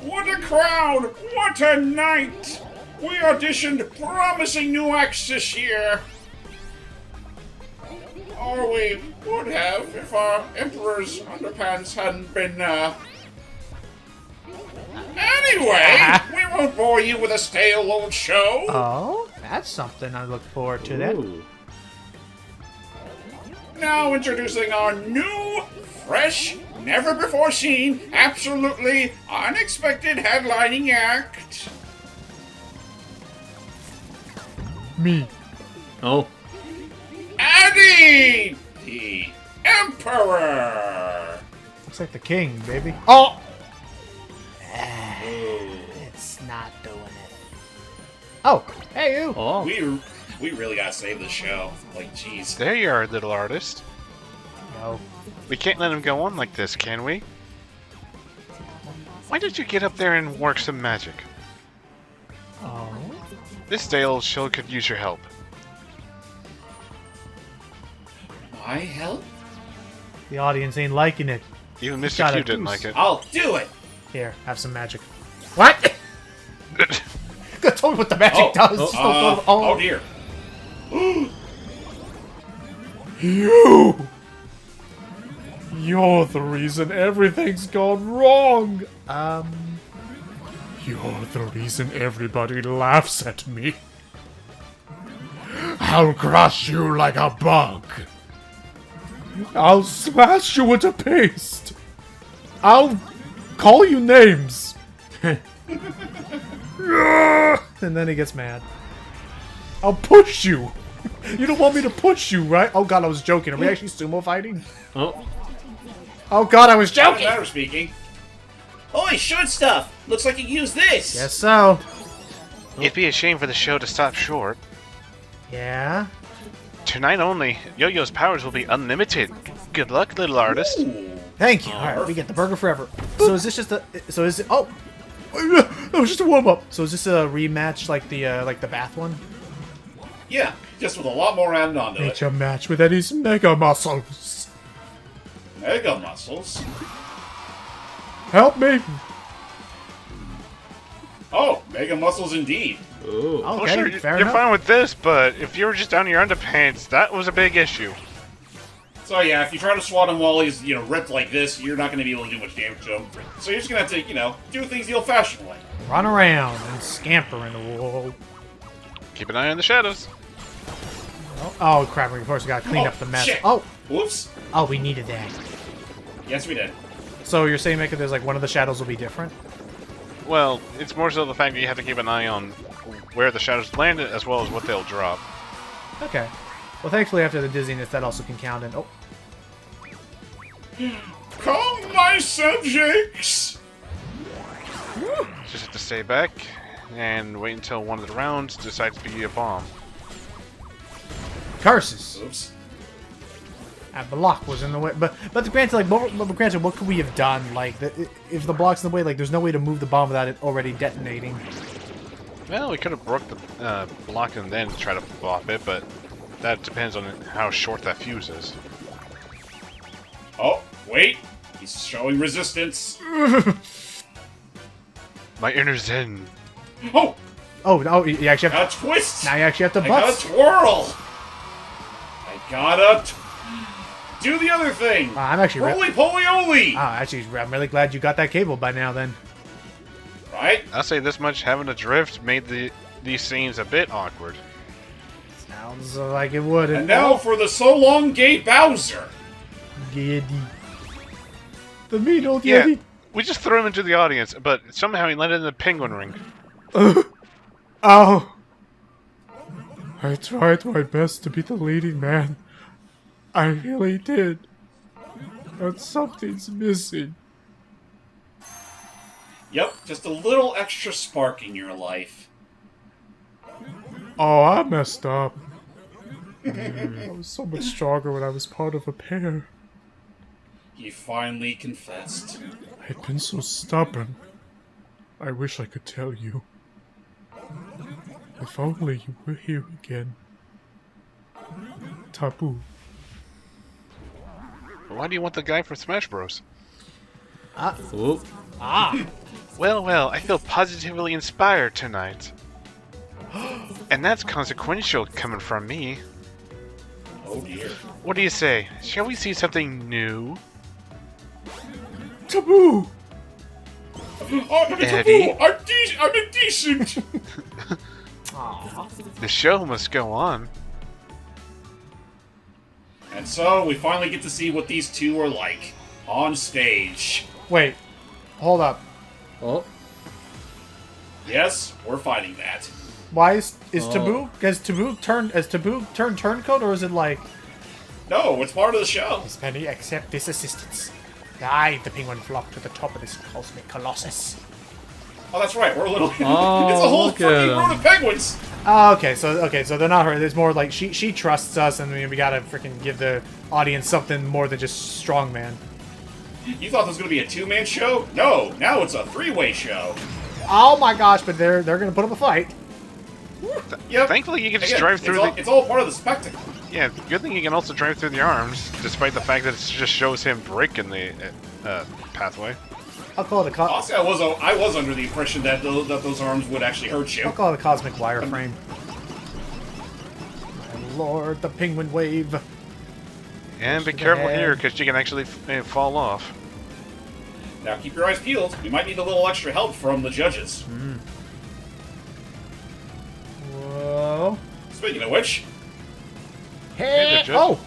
S1: What a crowd! What a night! We auditioned promising new acts this year. Or we would have if our Emperor's underpants hadn't been, Anyway, we won't bore you with a stale old show.
S2: Oh, that's something I look forward to then.
S3: Ooh.
S1: Now introducing our new, fresh, never before seen, absolutely unexpected headlining act.
S2: Me.
S3: Oh,
S1: Eddie, the Emperor.
S2: Looks like the king, baby. Oh!
S1: Ooh.
S2: It's not doing it. Oh, hey you!
S3: oh.
S1: We really gotta save the show. Like, jeez.
S4: There you are, little artist.
S2: No.
S4: We can't let him go on like this, can we? Why don't you get up there and work some magic?
S2: Oh.
S4: This day old show could use your help.
S1: My help?
S2: The audience ain't liking it.
S4: Even Mr.
S2: Got a
S4: Q didn't
S2: goose.
S4: like it.
S1: I'll do it.
S2: Here, have some magic. What? God told me what the magic does. Just don't
S1: Oh dear.
S2: You're the reason everything's gone wrong. You're the reason everybody laughs at me. I'll crush you like a bug. I'll smash you into paste. I'll call you names. And then he gets mad. I'll push you. You don't want me to push you, right? Oh god, I was joking. Are we actually sumo fighting?
S3: Oh,
S2: Oh god, I was
S1: That was
S2: joking.
S1: better speaking. Oi, short stuff. Looks like you use this.
S2: Guess so.
S4: It'd be a shame for the show to stop short.
S2: Yeah.
S4: Tonight only, Yo-Yo's powers will be unlimited. Good luck, little artist.
S1: Ooh.
S2: Thank you. All right, we get the burger forever. So is this just a? So is it? Oh, that was just a warm up. So is this a rematch like the bath one?
S1: Yeah, just with a lot more added onto it.
S2: Nature match with Eddie's mega muscles.
S1: Mega muscles?
S2: Help me!
S1: Oh, mega muscles indeed.
S3: Ooh.
S4: Oh,
S2: Okay,
S4: sure,
S2: fair
S4: you're
S2: enough.
S4: fine with this, but if you were just down in your underpants, that was a big issue.
S1: So yeah, if you try to swat him while he's, ripped like this, you're not going to be able to do much damage to him. So you're just going to have to, do things the old-fashioned way.
S2: Run around and scamper in the world.
S4: Keep an eye on the shadows.
S2: Oh crap, of course we gotta clean up the mess.
S1: Shit.
S2: Oh!
S1: Whoops.
S2: Oh, we needed that.
S1: Yes, we did.
S2: So you're saying, Mika, there's like one of the shadows will be different?
S4: Well, it's more so the fact that you have to keep an eye on where the shadows land, as well as what they'll drop.
S2: Okay. Well, thankfully after the dizziness, that also can count in. Oh.
S1: Come, my subjects!
S4: Just have to stay back and wait until one of the rounds decides to be a bomb.
S2: Curses!
S1: Oops.
S2: That block was in the way. But granted, like, granted, what could we have done? Like, if the block's in the way, like, there's no way to move the bomb without it already detonating.
S4: Well, we could have broke the block and then try to pop it, but that depends on how short that fuse is.
S1: Oh, wait. He's showing resistance.
S4: My inner zen.
S1: Oh!
S2: Oh, you actually have
S1: Got a twist!
S2: now you actually have to
S1: I gotta
S2: bust.
S1: twirl! I gotta do the other thing!
S2: I'm actually
S1: Roly-poly-oly!
S2: I'm really glad you got that cable by now. Then.
S1: Right?
S4: I'll say this much: having a drift made these scenes a bit awkward.
S2: Sounds like it would.
S1: And now for the so long gay Bowser!
S2: Yeti. The mean old
S4: Yeah,
S2: Yeti.
S4: we just threw him into the audience, but somehow he landed in the penguin ring.
S2: Oh. I tried my best to be the leading man. I really did. But something's missing.
S1: Yep, just a little extra spark in your life.
S2: Oh, I messed up. I was so much stronger when I was part of a pair.
S1: He finally confessed.
S2: I've been so stubborn. I wish I could tell you. If only you were here again. Taboo.
S4: Why do you want the guy from Smash Bros?
S3: Ooh.
S4: Well, I feel positively inspired tonight. And that's consequential coming from me.
S1: Oh dear.
S4: What do you say? Shall we see something new?
S2: Taboo!
S1: Oh, it's
S4: Eddie?
S1: a fool! I'm indecent!
S4: The show must go on.
S1: And so, we finally get to see what these two are like. On stage.
S2: Wait. Hold up.
S3: Oh.
S1: Yes, we're fighting that.
S2: Why is
S3: Oh.
S2: Taboo? Has Taboo turned turncoat, or is it like
S1: No, it's part of the show.
S2: Miss Penny, accept this assistance. Guide the penguin flock to the top of this cosmic colossus.
S1: Oh, that's right, we're a little...
S3: Oh,
S1: it's a whole
S3: look at
S1: fucking
S3: him.
S1: road of penguins!
S2: Oh, okay, so they're not her. It's more like she trusts us, and we gotta freaking give the audience something more than just strongman.
S1: You thought this was going to be a two-man show? No, now it's a three-way show.
S2: Oh my gosh! But they're gonna put up a fight.
S1: Yep.
S4: Thankfully, you can just
S1: Again,
S4: drive through
S1: it's all part of the spectacle.
S4: Yeah, good thing you can also drive through the arms, despite the fact that it just shows him breaking the pathway.
S2: I'll call it a
S1: Honestly, I was under the impression that those arms would actually hurt you.
S2: I'll call it a cosmic wireframe. My lord, the penguin wave.
S4: And be
S2: To the
S4: careful
S2: head.
S4: here, because you can actually fall off.
S1: Now keep your eyes peeled. We might need a little extra help from the judges.
S2: Whoa!
S1: Speaking of which,
S2: Hey!
S4: the judge.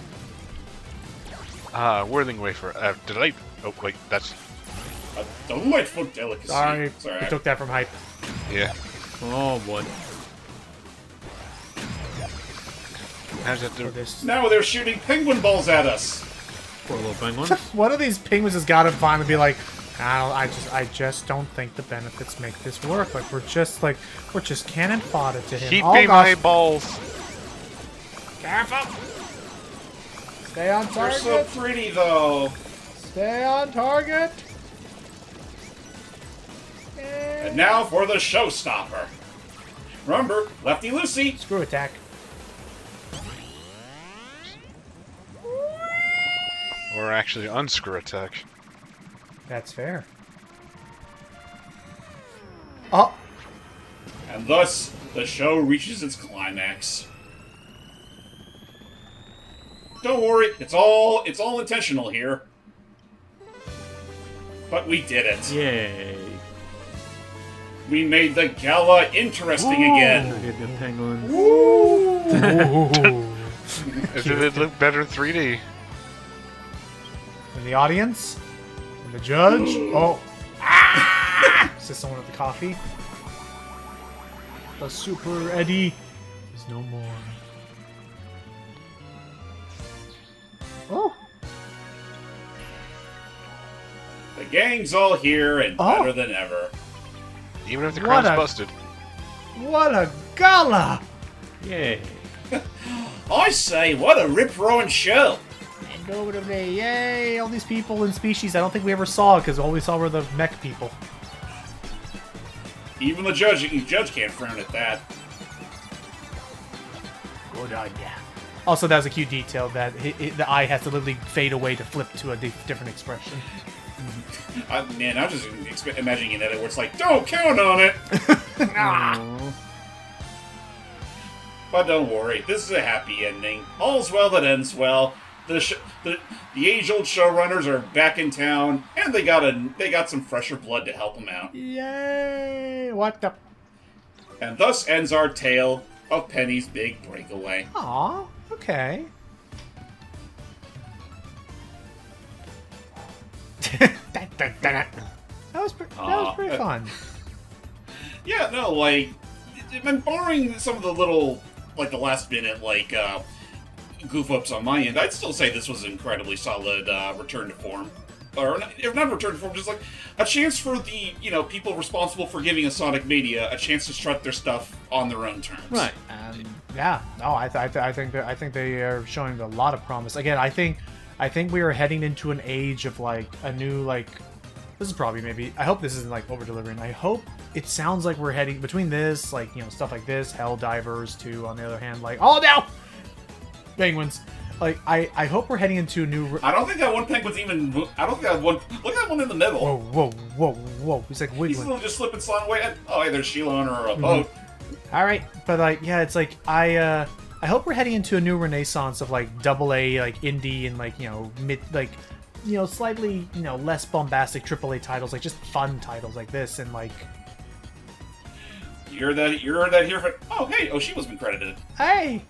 S2: Oh!
S4: Whirling wafer. Delight. Oh, wait, that's...
S1: a delightful delicacy.
S2: Sorry,
S1: Sorry.
S2: we took that from hype.
S4: Yeah.
S3: Oh, boy.
S4: How's that
S2: For
S4: do?
S2: this.
S1: Now they're shooting penguin balls at us.
S3: Poor little penguin.
S2: One of these penguins has got to finally be like, I just don't think the benefits make this work. Like we're just cannon fodder to him.
S4: Keep
S2: Oh,
S4: me
S2: gosh.
S4: my balls.
S2: Careful. Stay on
S1: They're
S2: target.
S1: so pretty, though.
S2: Stay on target.
S1: And now for the showstopper. Remember, Lefty Lucy.
S2: Screw attack.
S4: Or or actually unscrew a tech.
S2: That's fair. Oh!
S1: And thus, the show reaches its climax. Don't worry, it's all intentional here. But we did it.
S3: Yay.
S2: We
S1: made the gala interesting again.
S3: Look at the penguins.
S4: Did it look better in 3D?
S2: And the audience? And the judge? Oh. Is this someone with the coffee? The Super Eddie is no more. Oh.
S1: The gang's all here and better than ever.
S4: Even if the crown's busted.
S2: What a gala!
S3: Yay.
S1: I say, what a rip-roaring show!
S2: Indubitably, yay! All these people and species I don't think we ever saw, because all we saw were the mech people.
S1: Even the judge can't frown at that.
S2: Good on ya. Also, that was a cute detail that the eye has to literally fade away to flip to a different expression.
S1: Man, I'm just imagining an edit where it's like, don't count on it! But don't worry, this is a happy ending. All's well that ends well. The age-old showrunners are back in town, and they got some fresher blood to help them out.
S2: Yay! What the?
S1: And thus ends our tale of Penny's Big Breakaway.
S2: Aw, okay. That was pretty fun.
S1: Yeah, no, like, barring some of the little, like, the last minute, like, goof-ups on my end, I'd still say this was an incredibly solid return to form. Or, if not return to form, just, like, a chance for the, people responsible for giving us Sonic Mania a chance to strut their stuff on their own terms.
S3: Right.
S2: Yeah, no, I think they are showing a lot of promise. Again, I think we are heading into an age of, like, a new, like, this is probably maybe, I hope this isn't, like, over-delivering. I hope it sounds like we're heading, between this, like, stuff like this, Helldivers, to, on the other hand, like, oh, no! Penguins. Like, I hope we're heading into a new...
S1: I don't think that one penguin's even... I don't think that one... Look at that one in the middle.
S2: Whoa. He's, like, wiggling.
S1: He's still just slipping, sliding away. Oh, hey, there's Sheila on her boat.
S2: Alright, but, like, yeah, it's like, I hope we're heading into a new renaissance of, like, AA, like, indie, and, like, mid, like, slightly, less bombastic AAA titles, like, just fun titles like this, and, like...
S1: You heard that here for... Oh, hey, Oshima's been credited.
S2: Hey!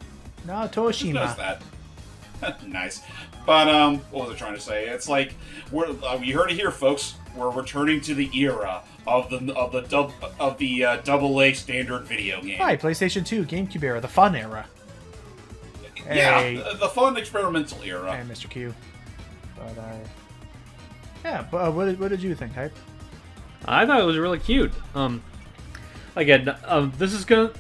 S2: No, Toshima.
S1: Who knows that? Nice. But, what was I trying to say? It's like, you heard it here, folks. We're returning to the era of the AA standard video game.
S2: Right, PlayStation 2, GameCube era, the fun era. Hey.
S1: Yeah, the fun experimental era.
S2: Hey, Mr. Q. But, yeah, but what did you think, Hype?
S3: I thought it was really cute. Again, this is gonna,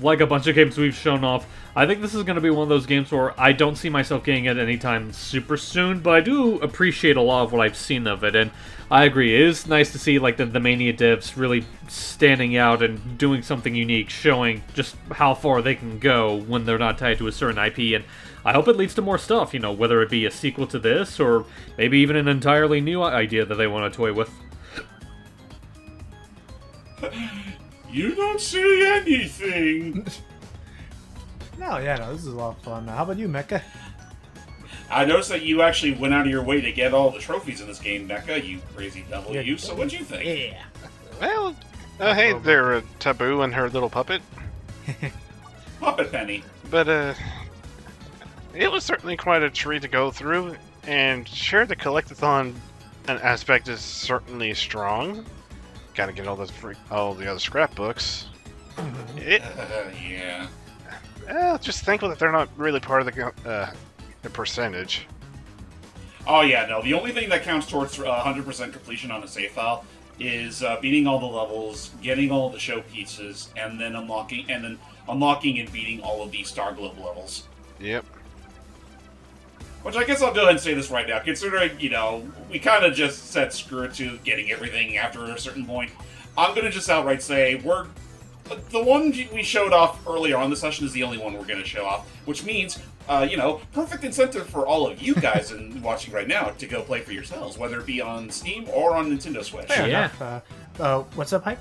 S3: like a bunch of games we've shown off, I think this is gonna be one of those games where I don't see myself getting it anytime super soon, but I do appreciate a lot of what I've seen of it, and I agree, it is nice to see, like, the Mania devs really standing out and doing something unique, showing just how far they can go when they're not tied to a certain IP, and I hope it leads to more stuff, whether it be a sequel to this, or maybe even an entirely new idea that they want to toy with.
S1: You don't see anything!
S2: No, this is a lot of fun. How about you, Mecha?
S1: I noticed that you actually went out of your way to get all the trophies in this game, Mecha, you crazy devil, you. So what'd you think?
S2: Yeah.
S4: Well, hey there, Taboo and her little puppet.
S1: Puppet Penny.
S4: But, it was certainly quite a treat to go through, and sure, the collectathon aspect is certainly strong. Gotta get all the other scrapbooks.
S1: Yeah.
S4: Just thankful that they're not really part of the percentage.
S1: Oh yeah, no. The only thing that counts towards 100% completion on a save file is beating all the levels, getting all the show pieces, and then unlocking and beating all of the Star Globe levels.
S4: Yep.
S1: Which I guess I'll go ahead and say this right now, considering, we kind of just said screw it to getting everything after a certain point. I'm going to just outright say, the one we showed off earlier on the session is the only one we're going to show off, which means perfect incentive for all of you guys and watching right now to go play for yourselves, whether it be on Steam or on Nintendo Switch.
S2: Fair
S3: Yeah.
S2: enough. What's up, Hype?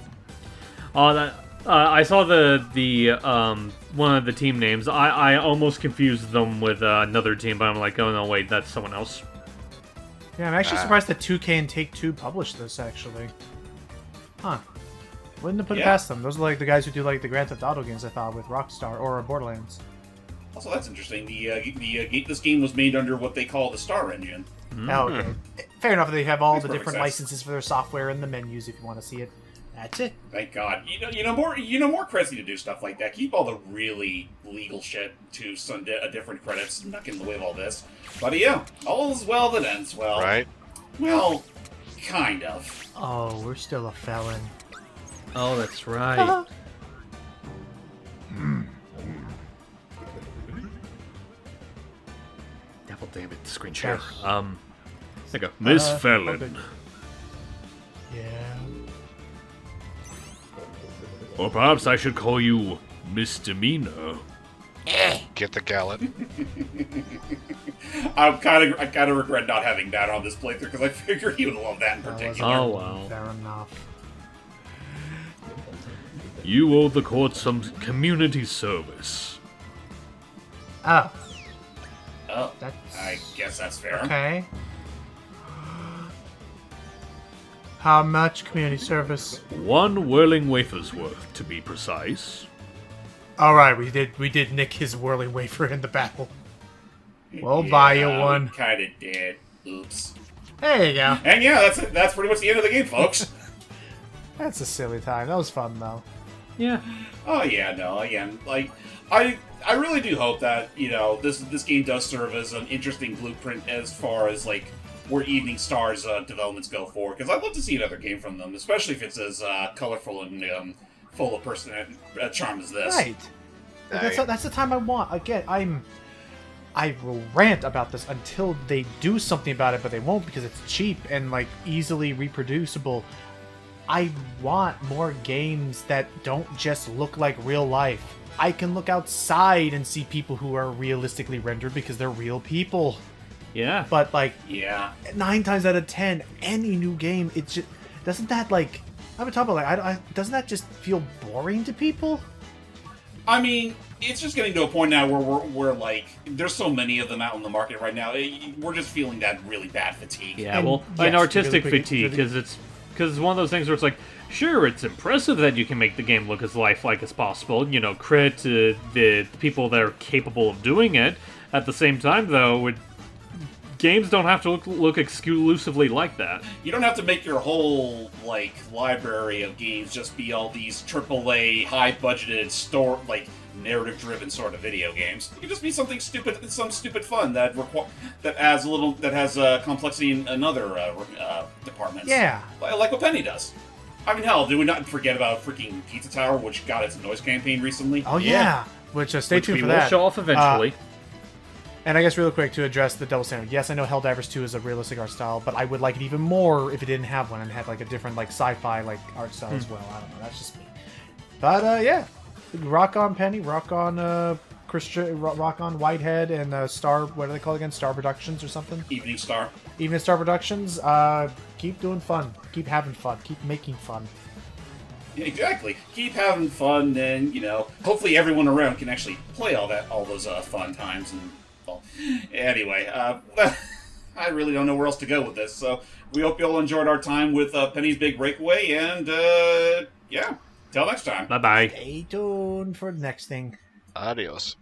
S3: I saw the one of the team names. I almost confused them with another team, but I'm like, oh no, wait, that's someone else.
S2: Yeah, I'm actually surprised that 2K and Take-Two published this, actually. Huh. Wouldn't have put it past them. Those are like the guys who do like the Grand Theft Auto games, I thought, with Rockstar or Borderlands.
S1: Also, that's interesting. This game was made under what they call the Star Engine.
S2: Oh, okay. Fair enough. They have all
S1: Makes
S2: the
S1: perfect
S2: different
S1: sense.
S2: licenses for their software in the menus if you want to see it. That's it.
S1: Thank God. More crazy to do stuff like that. Keep all the really legal shit to some different credits. I'm not getting in the way of all this. But yeah, all's well that ends well.
S4: Right?
S1: Well, kind of.
S2: Oh, we're still a felon.
S3: Oh, that's right. Devil damn it, screen share. There you go.
S5: Miss
S2: okay.
S5: Fallon.
S2: Yeah.
S5: Or perhaps I should call you Misdemeanor.
S4: Get the Gala.
S1: I kind of regret not having that on this playthrough because I figured you would love that in
S2: That
S1: particular.
S2: wasn't
S3: Oh, wow.
S2: Fair enough.
S5: You owe the court some community service.
S2: Oh,
S1: Oh,
S2: that's...
S1: I guess that's fair.
S2: Okay. How much community service?
S5: 1 whirling wafer's worth, to be precise.
S2: All right, we did nick his whirling wafer in the battle. We'll buy you one.
S1: Kind of did. Oops.
S2: There you go.
S1: And yeah, that's pretty much the end of the game, folks.
S2: That's a silly time. That was fun though.
S3: Yeah.
S1: Oh yeah, no. Again, like I really do hope that this game does serve as an interesting blueprint as far as like where Evening Star's developments go forward. Because I'd love to see another game from them, especially if it's as colorful and full of charm as this.
S2: Right. That's the time I want. Again, I will rant about this until they do something about it, but they won't because it's cheap and like easily reproducible. I want more games that don't just look like real life. I can look outside and see people who are realistically rendered because they're real people.
S3: Yeah.
S2: But like,
S1: Yeah.
S2: 9 times out of 10, any new game, it just doesn't that like. I've been talking about like, doesn't that just feel boring to people?
S1: I mean, it's just getting to a point now where we're like, there's so many of them out in the market right now. We're just feeling that really bad fatigue.
S3: Yeah,
S2: And
S3: well,
S2: yes,
S3: an artistic
S2: really quick,
S3: fatigue,
S2: really-
S3: because it's one of those things where it's like, sure, it's impressive that you can make the game look as lifelike as possible. Credit to the people that are capable of doing it. At the same time, though, games don't have to look exclusively like that.
S1: You don't have to make your whole like library of games just be all these AAA, high-budgeted narrative-driven sort of video games. It can just be something stupid, some stupid fun that has complexity in other departments.
S2: Yeah.
S1: Like what Penny does. I mean, hell, did we not forget about freaking Pizza Tower, which got its noise campaign recently?
S2: Oh yeah. Which stay
S3: Which
S2: tuned
S3: we
S2: for
S3: will
S2: that.
S3: show off eventually.
S2: And I guess real quick to address the double standard. Yes, I know Helldivers 2 is a realistic art style, but I would like it even more if it didn't have one and had like a different like sci-fi like art style as well. I don't know. That's just me. But yeah, rock on Penny, rock on Christian, rock on Whitehead and Star. What do they call it again? Star Productions or something?
S1: Evening Star.
S2: Even Star Productions. Keep doing fun. Keep having fun. Keep making fun.
S1: Yeah, exactly. Keep having fun, and hopefully everyone around can actually play all those fun times. And well, anyway, I really don't know where else to go with this. So we hope you all enjoyed our time with Penny's Big Breakaway, and yeah, till next time.
S3: Bye-bye.
S2: Stay tuned for the next thing.
S4: Adios.